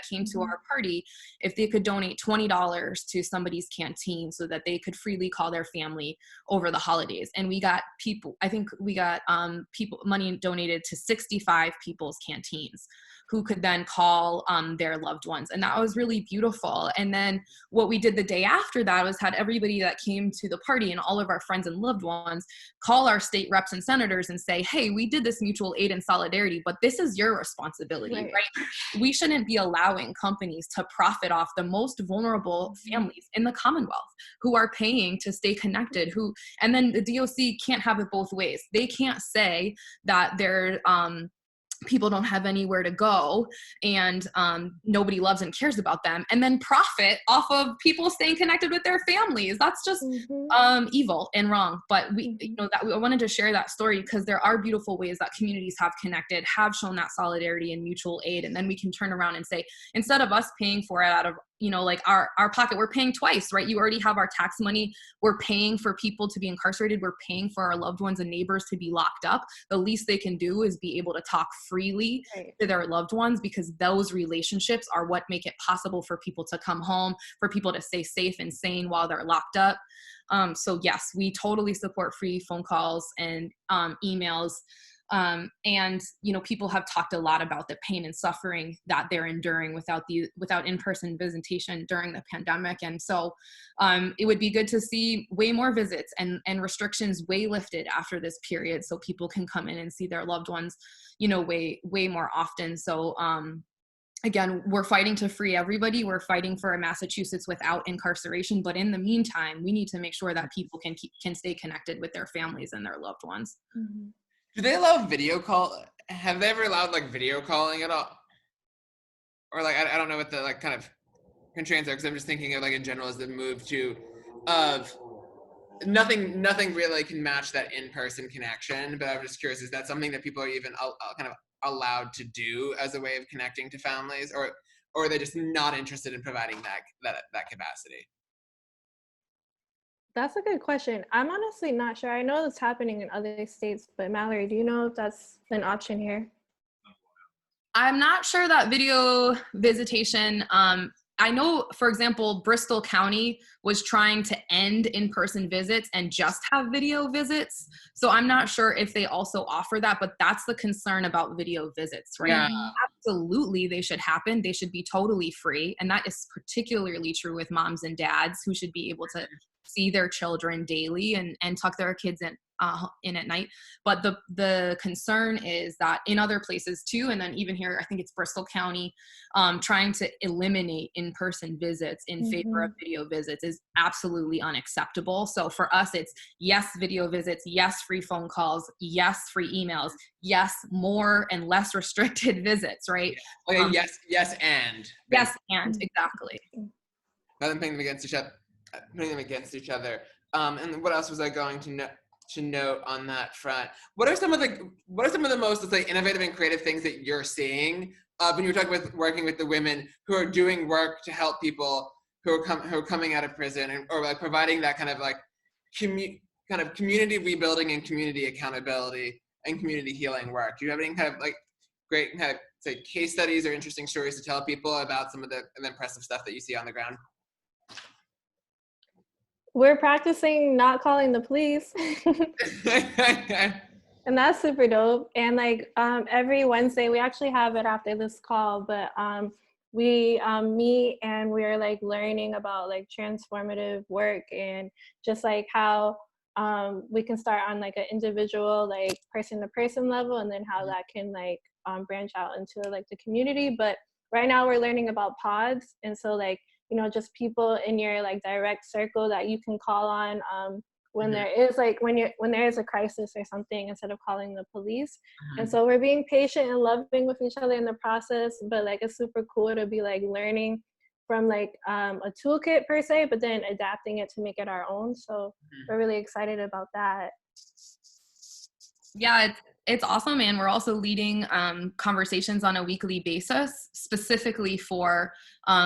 came to our party, if they could donate $20 to somebody's canteen so that they could freely call their family over the holidays. And we got money donated to 65 people's canteens who could then call their loved ones. And that was really beautiful. And then what we did the day after that was had everybody that came to the party and all of our friends and loved ones call our state reps and senators and say, hey, we did this mutual aid and solidarity, but this is your responsibility, right? We shouldn't be allowing companies to profit off the most vulnerable families in the Commonwealth who are paying to stay connected, and then the DOC can't have it both ways. They can't say that they're, people don't have anywhere to go and nobody loves and cares about them and then profit off of people staying connected with their families. That's just evil and wrong. But I wanted to share that story because there are beautiful ways that communities have connected, have shown that solidarity and mutual aid. And then we can turn around and say, instead of us paying for it out of you know, like our pocket, we're paying twice, right? You already have our tax money. We're paying for people to be incarcerated. We're paying for our loved ones and neighbors to be locked up. The least they can do is be able to talk freely to their loved ones, because those relationships are what make it possible for people to come home, for people to stay safe and sane while they're locked up. So yes, we totally support free phone calls and emails. And, you know, people have talked a lot about the pain and suffering that they're enduring without in-person visitation during the pandemic. And so it would be good to see way more visits and restrictions way lifted after this period, so people can come in and see their loved ones, you know, way more often. So again, we're fighting to free everybody. We're fighting for a Massachusetts without incarceration. But in the meantime, we need to make sure that people can stay connected with their families and their loved ones. Mm-hmm. Do they allow video call? Have they ever allowed like video calling at all? Or like, I don't know what the like kind of constraints are, because I'm just thinking of like in general as the move to of nothing really can match that in-person connection. But I'm just curious, is that something that people are even kind of allowed to do as a way of connecting to families, or are they just not interested in providing that capacity? That's a good question. I'm honestly not sure. I know it's happening in other states, but Mallory, do you know if that's an option here? I'm not sure that video visitation, I know, for example, Bristol County was trying to end in-person visits and just have video visits. So I'm not sure if they also offer that, but that's the concern about video visits, right? Yeah. Absolutely, they should happen. They should be totally free. And that is particularly true with moms and dads who should be able to see their children daily and tuck their kids in at night. But the concern is that in other places too, and then even here, I think it's Bristol County, trying to eliminate in-person visits in favor of video visits is absolutely unacceptable. So for us, it's yes, video visits, yes, free phone calls, yes, free emails, yes, more and less restricted visits, right? Okay, yes, and. Yes, and exactly. Rather than putting them against each other. And what else was I going to note on that front? What are some of the most, let's say, innovative and creative things that you're seeing when you're talking with working with the women who are doing work to help people who are coming out of prison, or like providing that kind of like community rebuilding and community accountability and community healing work? Do you have any kind of like great kind of say case studies or interesting stories to tell people about some of the impressive stuff that you see on the ground? We're practicing not calling the police. And that's super dope. And like every Wednesday, we actually have it after this call, but we meet and we're like learning about like transformative work and just like how we can start on like an individual, like person to person level, and then how that can like branch out into like the community. But right now we're learning about pods. And so like, you know, just people in your like direct circle that you can call on when there is like when there is a crisis or something, instead of calling the police. And so we're being patient and loving with each other in the process, but like it's super cool to be like learning from like a toolkit per se, but then adapting it to make it our own. So we're really excited about that. Yeah, it's awesome. And we're also leading conversations on a weekly basis, specifically for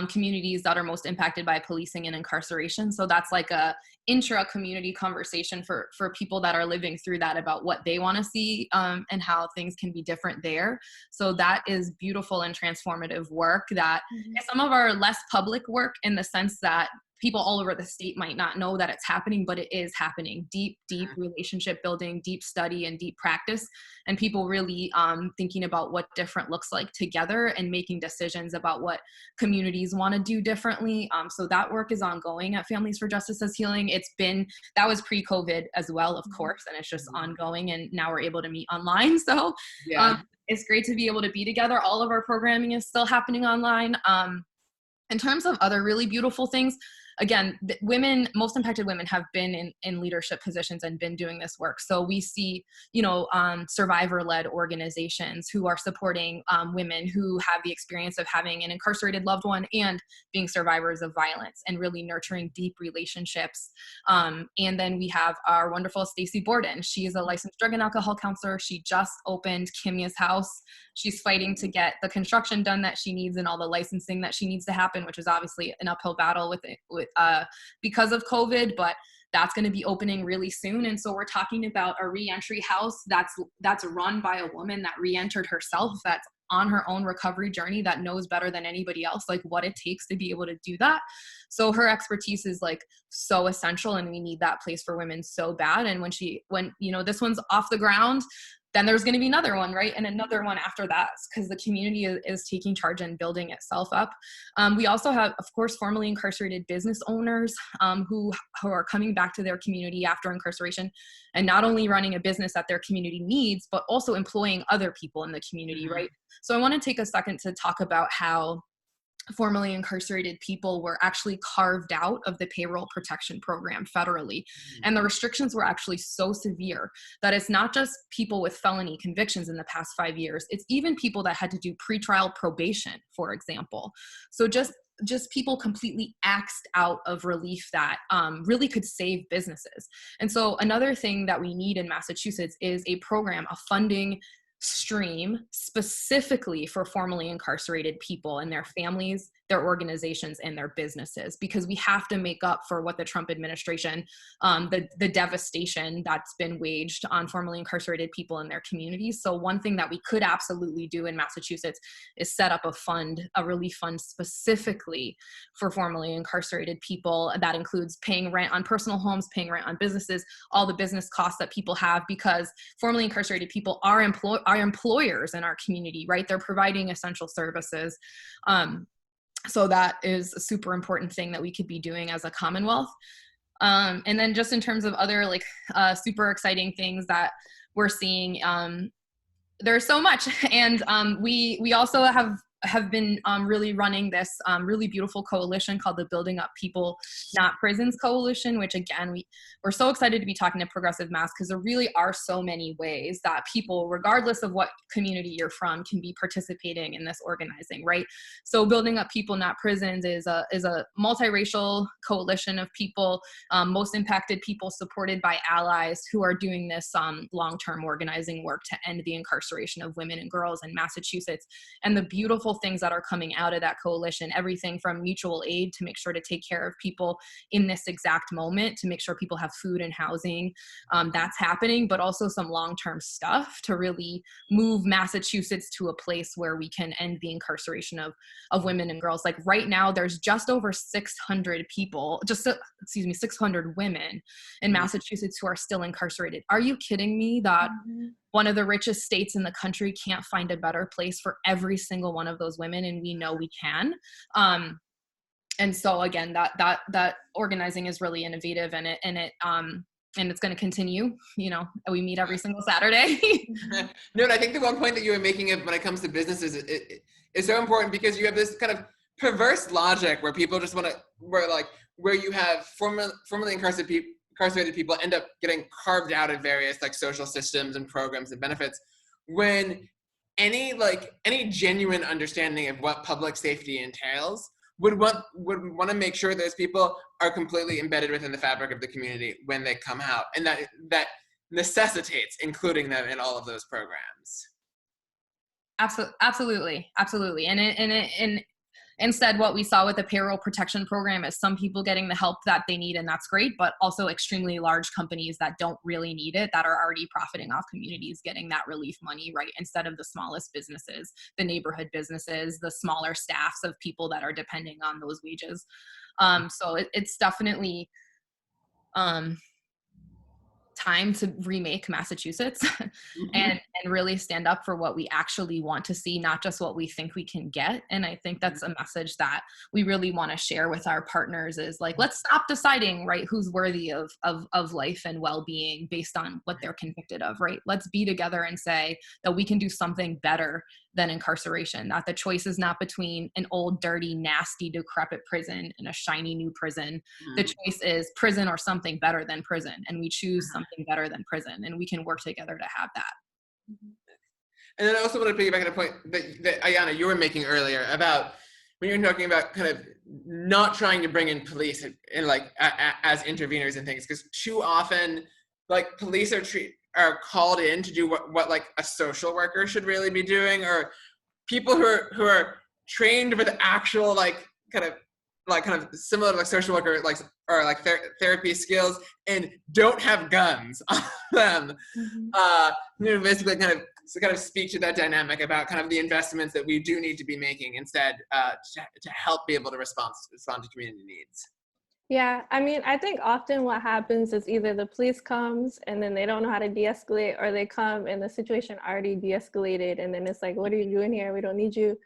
communities that are most impacted by policing and incarceration. So that's like a intra-community conversation for people that are living through that, about what they want to see and how things can be different there. So that is beautiful and transformative work that is some of our less public work, in the sense that people all over the state might not know that it's happening, but it is happening. Deep relationship building, deep study, and deep practice, and people really thinking about what different looks like together and making decisions about what communities want to do differently. So that work is ongoing at Families for Justice as Healing. That was pre-COVID as well, of course, and it's just ongoing, and now we're able to meet online. So it's great to be able to be together. All of our programming is still happening online. In terms of other really beautiful things, again, women, most impacted women have been in leadership positions and been doing this work. So we see, survivor-led organizations who are supporting women who have the experience of having an incarcerated loved one and being survivors of violence, and really nurturing deep relationships. And then we have our wonderful Stacey Borden. She is a licensed drug and alcohol counselor. She just opened Kimya's house. She's fighting to get the construction done that she needs and all the licensing that she needs to happen, which is obviously an uphill battle because of COVID, but that's going to be opening really soon. And so we're talking about a reentry house that's run by a woman that reentered herself, that's on her own recovery journey, that knows better than anybody else, like what it takes to be able to do that. So her expertise is like so essential, and we need that place for women so bad. And when this one's off the ground, then there's going to be another one, right? And another one after that, because the community is taking charge and building itself up. We also have, of course, formerly incarcerated business owners who are coming back to their community after incarceration, and not only running a business that their community needs, but also employing other people in the community, right? So I want to take a second to talk about how formerly incarcerated people were actually carved out of the payroll protection program federally. And the restrictions were actually so severe that it's not just people with felony convictions in the past 5 years, it's even people that had to do pretrial probation, for example. So just people completely axed out of relief that really could save businesses. And so another thing that we need in Massachusetts is a program, a funding stream specifically for formerly incarcerated people and their families, their organizations, and their businesses, because we have to make up for what the Trump administration, the devastation that's been waged on formerly incarcerated people in their communities. So one thing that we could absolutely do in Massachusetts is set up a relief fund specifically for formerly incarcerated people that includes paying rent on personal homes, paying rent on businesses, all the business costs that people have, because formerly incarcerated people are employers in our community, right? They're providing essential services. So that is a super important thing that we could be doing as a Commonwealth. And then just in terms of other super exciting things that we're seeing, there's so much. And we also have been really running this really beautiful coalition called the Building Up People, Not Prisons Coalition, which again, we're so excited to be talking to Progressive Mass, because there really are so many ways that people, regardless of what community you're from, can be participating in this organizing, right? So Building Up People, Not Prisons is a multiracial coalition of people, most impacted people supported by allies, who are doing this long-term organizing work to end the incarceration of women and girls in Massachusetts. And the beautiful things that are coming out of that coalition, everything from mutual aid to make sure to take care of people in this exact moment, to make sure people have food and housing, that's happening, but also some long-term stuff to really move Massachusetts to a place where we can end the incarceration of women and girls. Like right now, there's just over 600 people, 600 women in Massachusetts who are still incarcerated. Are you kidding me that one of the richest states in the country can't find a better place for every single one of those women? And we know we can. And so again, that organizing is really innovative, and it's going to continue. We meet every single Saturday. No, and I think the one point that you were making when it comes to businesses is so important, because you have this kind of perverse logic where people just where you have formerly incarcerated people end up getting carved out of various social systems and programs and benefits, when any genuine understanding of what public safety entails would want to make sure those people are completely embedded within the fabric of the community when they come out, and that necessitates including them in all of those programs. Absolutely. And instead, what we saw with the payroll protection program is some people getting the help that they need, and that's great, but also extremely large companies that don't really need it, that are already profiting off communities getting that relief money, right? Instead of the smallest businesses, the neighborhood businesses, the smaller staffs of people that are depending on those wages. So it's definitely time to remake Massachusetts and really stand up for what we actually want to see, not just what we think we can get. And I think that's a message that we really want to share with our partners, is let's stop deciding, right, who's worthy of life and well-being based on what they're convicted of, right? Let's be together and say that we can do something better than incarceration, that the choice is not between an old, dirty, nasty, decrepit prison and a shiny new prison. The choice is prison or something better than prison, and we choose something better than prison, and we can work together to have that. And then I also want to piggyback on a point that Ayana, you were making earlier about when you're talking about kind of not trying to bring in police and like as interveners and things, because too often like police are called in to do what like a social worker should really be doing, or people who are trained with actual like kind of similar to like social worker like or like therapy skills and don't have guns on them. Basically kind of speak to that dynamic about kind of the investments that we do need to be making instead to help be able to respond to community needs. Yeah, I mean, I think often what happens is either the police comes and then they don't know how to de-escalate, or they come and the situation already de-escalated, and then it's like, what are you doing here? We don't need you.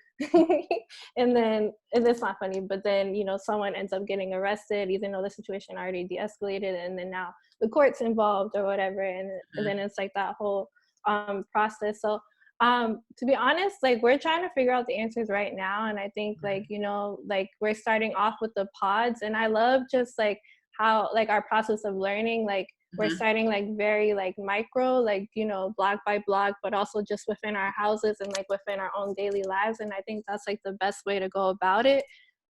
And it's not funny, but then, someone ends up getting arrested, even though the situation already de-escalated, and then now the court's involved or whatever, and then it's like that whole process. So to be honest, like we're trying to figure out the answers right now, and I think like we're starting off with the pods, and I love just like how like our process of learning, like we're starting like very like micro, like block by block, but also just within our houses and like within our own daily lives, and I think that's like the best way to go about it.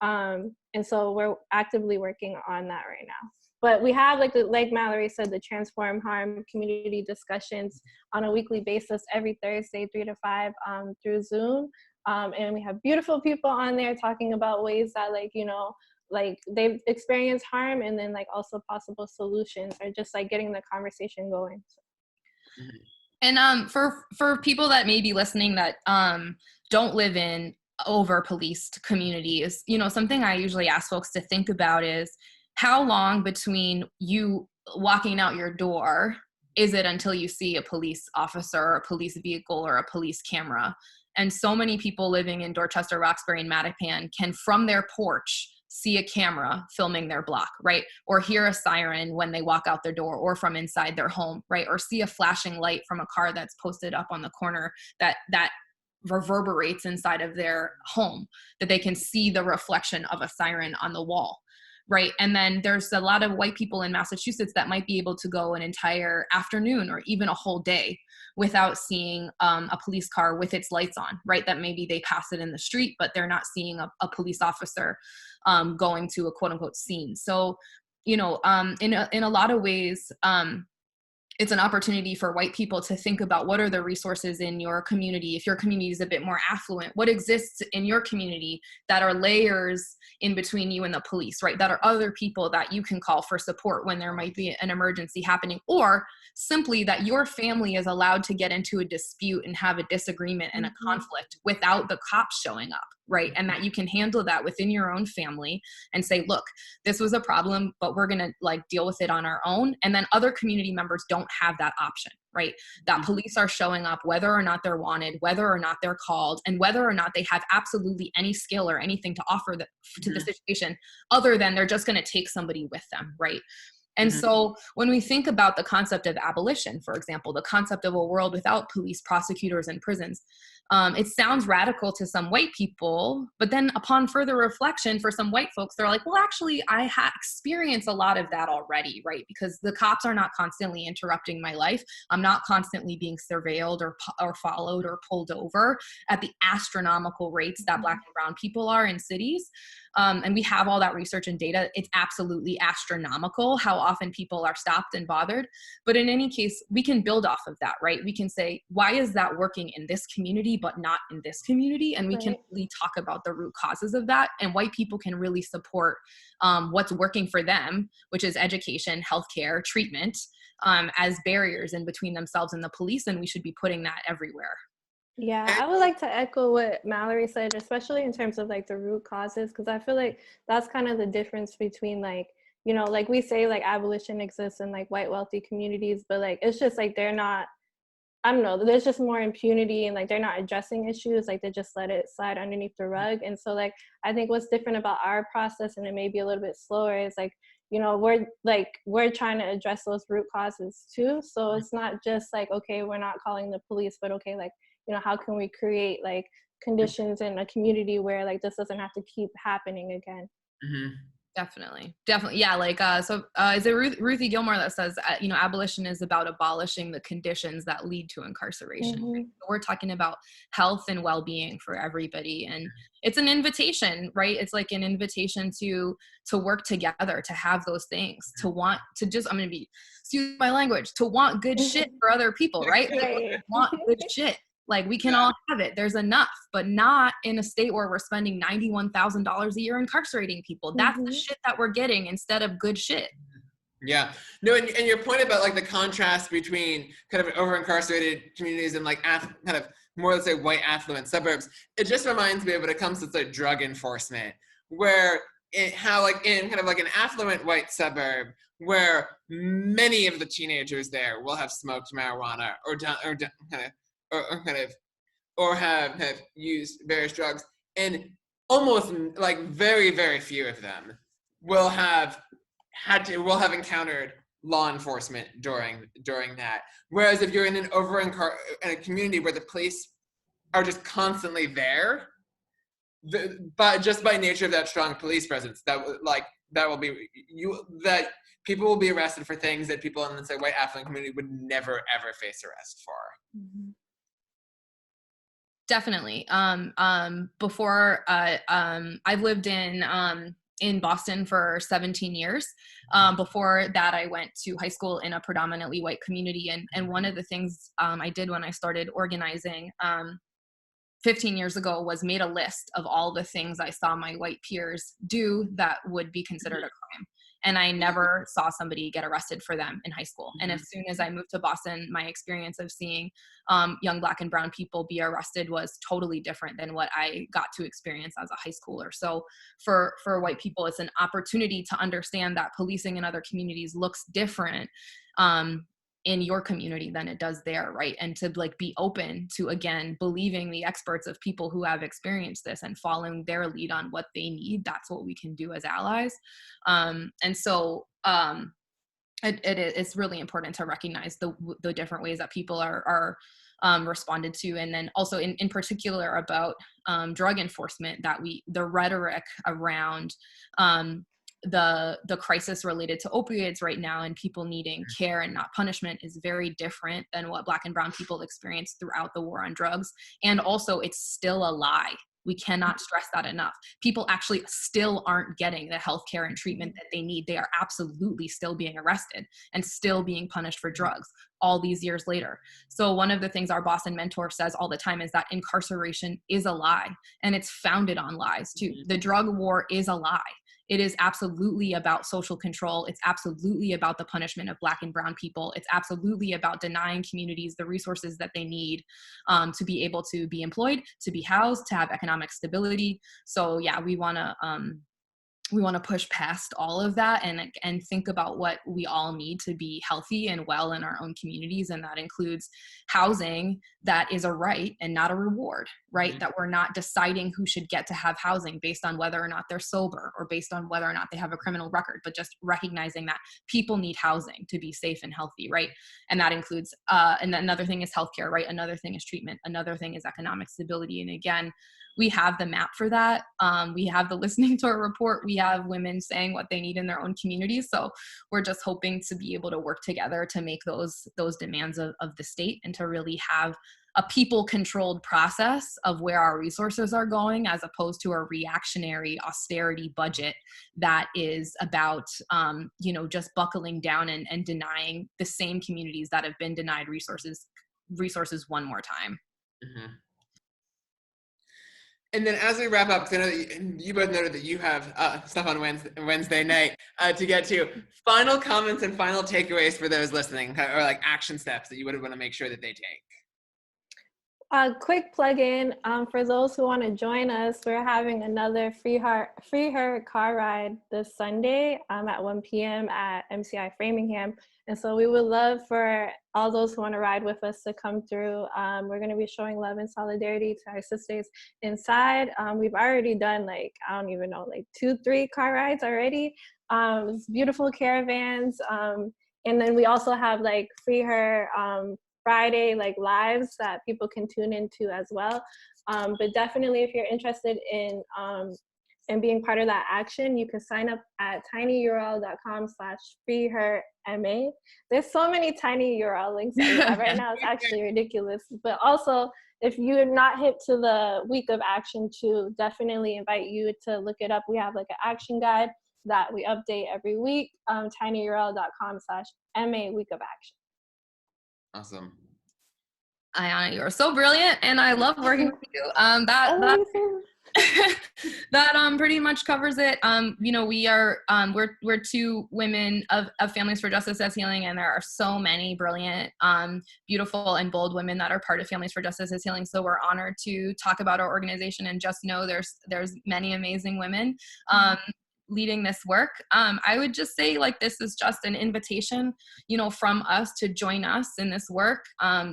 And so we're actively working on that right now. But we have, like Mallory said, the Transform Harm community discussions on a weekly basis every Thursday, 3 to 5 through Zoom. And we have beautiful people on there talking about ways that like they've experienced harm, and then like also possible solutions, or just like getting the conversation going. And for people that may be listening that don't live in over-policed communities, something I usually ask folks to think about is, how long between you walking out your door is it until you see a police officer or a police vehicle or a police camera? And so many people living in Dorchester, Roxbury, and Mattapan can, from their porch, see a camera filming their block, right? Or hear a siren when they walk out their door, or from inside their home, right? Or see a flashing light from a car that's posted up on the corner that reverberates inside of their home, that they can see the reflection of a siren on the wall. Right. And then there's a lot of white people in Massachusetts that might be able to go an entire afternoon or even a whole day without seeing a police car with its lights on, right? That maybe they pass it in the street, but they're not seeing a police officer going to a quote unquote scene. So, in a lot of ways, it's an opportunity for white people to think about what are the resources in your community. If your community is a bit more affluent, what exists in your community that are layers in between you and the police, right? That are other people that you can call for support when there might be an emergency happening, or simply that your family is allowed to get into a dispute and have a disagreement and a conflict without the cops showing up, right? And that you can handle that within your own family and say, look, this was a problem, but we're going to like deal with it on our own. And then other community members don't have that option, right? That police are showing up whether or not they're wanted, whether or not they're called, and whether or not they have absolutely any skill or anything to offer to the situation, other than they're just going to take somebody with them, right? And so when we think about the concept of abolition, for example, the concept of a world without police, prosecutors, and prisons, it sounds radical to some white people, but then upon further reflection for some white folks, they're like, well, actually, I experienced a lot of that already, right? Because the cops are not constantly interrupting my life. I'm not constantly being surveilled or followed or pulled over at the astronomical rates that Black and brown people are in cities. And we have all that research and data. It's absolutely astronomical how often people are stopped and bothered. But in any case, we can build off of that, right? We can say, why is that working in this community, but not in this community? And we can really talk about the root causes of that. And white people can really support what's working for them, which is education, healthcare, treatment, as barriers in between themselves and the police. And we should be putting that everywhere. Yeah, I would like to echo what Mallory said, especially in terms of like the root causes, because I feel like that's kind of the difference between like, like we say like abolition exists in like white wealthy communities, but like it's just like they're not, I don't know, there's just more impunity, and like they're not addressing issues, like they just let it slide underneath the rug. And so like I think what's different about our process, and it may be a little bit slower, is like, we're trying to address those root causes too. So it's not just like, okay, we're not calling the police, but okay, like you know, how can we create like conditions in a community where like this doesn't have to keep happening again. Mm-hmm. Definitely. Yeah. Like, is it Ruthie Gilmore that says, you know, abolition is about abolishing the conditions that lead to incarceration. Mm-hmm. Right? So we're talking about health and well-being for everybody. And it's an invitation, right? It's like an invitation to work together, to have those things, to want to just, I'm going to be, excuse my language, to want good shit for other people, right? Right. Want good shit. Like we can all have it. There's enough, but not in a state where we're spending $91,000 a year incarcerating people. That's the shit that we're getting instead of good shit. Yeah. No, and your point about like the contrast between kind of over incarcerated communities and like kind of more, let's say, white affluent suburbs, it just reminds me of when it comes to like drug enforcement, where how like in kind of like an affluent white suburb where many of the teenagers there will have smoked marijuana or have used various drugs, and almost like very, very few of them will have encountered law enforcement during that. Whereas if you're in in a community where the police are just constantly there, but just by nature of that strong police presence, that people will be arrested for things that people in the say white affluent community would never ever face arrest for. Mm-hmm. Definitely. Before I've lived in Boston for 17 years. Before that, I went to high school in a predominantly white community. And one of the things I did when I started organizing 15 years ago was made a list of all the things I saw my white peers do that would be considered a crime. And I never saw somebody get arrested for them in high school. And as soon as I moved to Boston, my experience of seeing young Black and brown people be arrested was totally different than what I got to experience as a high schooler. So for white people, it's an opportunity to understand that policing in other communities looks different in your community than it does there, right? And to like be open to, again, believing the experts of people who have experienced this and following their lead on what they need. That's what we can do as allies. And so it's really important to recognize the different ways that people are responded to. And then also in particular about drug enforcement, that the rhetoric around the crisis related to opioids right now and people needing care and not punishment is very different than what Black and brown people experienced throughout the war on drugs. And also it's still a lie. We cannot stress that enough. People actually still aren't getting the healthcare and treatment that they need. They are absolutely still being arrested and still being punished for drugs all these years later. So one of the things our Boston mentor says all the time is that incarceration is a lie, and it's founded on lies too. The drug war is a lie. It is absolutely about social control. It's absolutely about the punishment of Black and brown people. It's absolutely about denying communities the resources that they need to be able to be employed, to be housed, to have economic stability. So yeah, we want to push past all of that and think about what we all need to be healthy and well in our own communities. And that includes housing that is a right and not a reward, right? That we're not deciding who should get to have housing based on whether or not they're sober or based on whether or not they have a criminal record, but just recognizing that people need housing to be safe and healthy, right? And that includes, and another thing is healthcare, right? Another thing is treatment. Another thing is economic stability. And again, we have the map for that. We have the listening to our report. We have women saying what they need in their own communities. So we're just hoping to be able to work together to make those demands of the state and to really have a people-controlled process of where our resources are going, as opposed to a reactionary austerity budget that is about, just buckling down and denying the same communities that have been denied resources one more time. Mm-hmm. And then as we wrap up, because I know that you both noted that you have stuff on Wednesday night to get to, final comments and final takeaways for those listening, or like action steps that you would want to make sure that they take. A quick plug-in for those who want to join us. We're having another free her car ride this Sunday at 1 p.m. at MCI Framingham. And so we would love for all those who want to ride with us to come through. We're going to be showing love and solidarity to our sisters inside. We've already done 2-3 car rides already. It's beautiful caravans. And then we also have free her Friday like lives that people can tune into as well. But definitely, if you're interested in being part of that action, you can sign up at tinyurl.com/freeherma. There's so many tiny URL links that we have right now. It's actually ridiculous. But also, if you're not hip to the week of action too, definitely invite you to look it up. We have like an action guide that we update every week. tinyurl.com/MA week of action. Awesome. Ayana, you're so brilliant, and I love working with you. That pretty much covers it. You know, we're two women of Families for Justice as Healing, and there are so many brilliant, beautiful, and bold women that are part of Families for Justice as Healing. So we're honored to talk about our organization, and just know there's many amazing women leading this work. I would just say, like, this is just an invitation, you know, from us to join us in this work.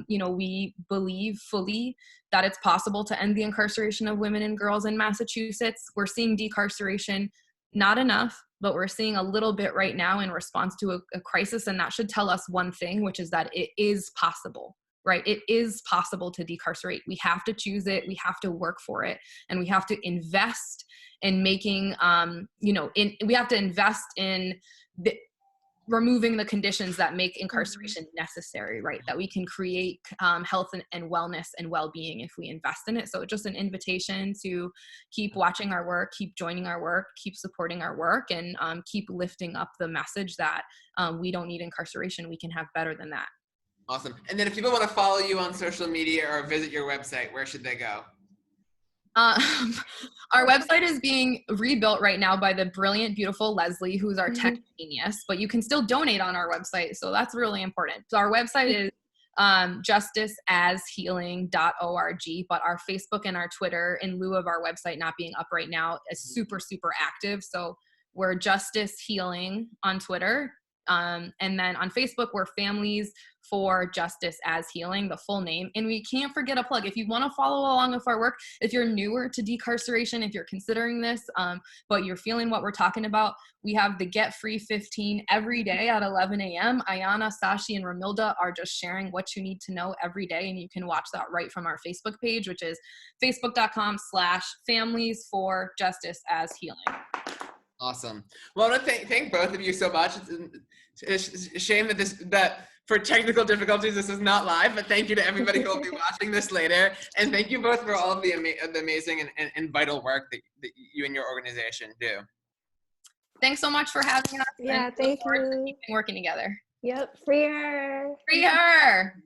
You know, we believe fully that it's possible to end the incarceration of women and girls in Massachusetts. We're seeing decarceration, not enough, but we're seeing a little bit right now in response to a crisis. And that should tell us one thing, which is that it is possible, right? It is possible to decarcerate. We have to choose it. We have to work for it. And we have to invest in making, we have to invest in removing the conditions that make incarceration necessary, right? That we can create health and wellness and well-being if we invest in it. So just an invitation to keep watching our work, keep joining our work, keep supporting our work, and keep lifting up the message that we don't need incarceration. We can have better than that. Awesome. And then if people want to follow you on social media or visit your website, where should they go? Our website is being rebuilt right now by the brilliant, beautiful Leslie, who's our tech genius, but you can still donate on our website. So that's really important. So our website is justiceashealing.org, but our Facebook and our Twitter, in lieu of our website not being up right now, is super, super active. So we're Justice Healing on Twitter. And then on Facebook, we're Families for Justice as Healing, the full name. And we can't forget a plug. If you want to follow along with our work, if you're newer to decarceration, if you're considering this, but you're feeling what we're talking about, we have the Get Free 15 every day at 11 a.m. Ayana, Sashi, and Ramilda are just sharing what you need to know every day. And you can watch that right from our Facebook page, which is facebook.com/Families for Justice as Healing. Awesome. Well, I want to thank both of you so much. It's a shame that for technical difficulties, this is not live, but thank you to everybody who will be watching this later. And thank you both for all of the amazing and vital work that you and your organization do. Thanks so much for having us. Yeah, thank you. Working together. Yep, free her. Free her.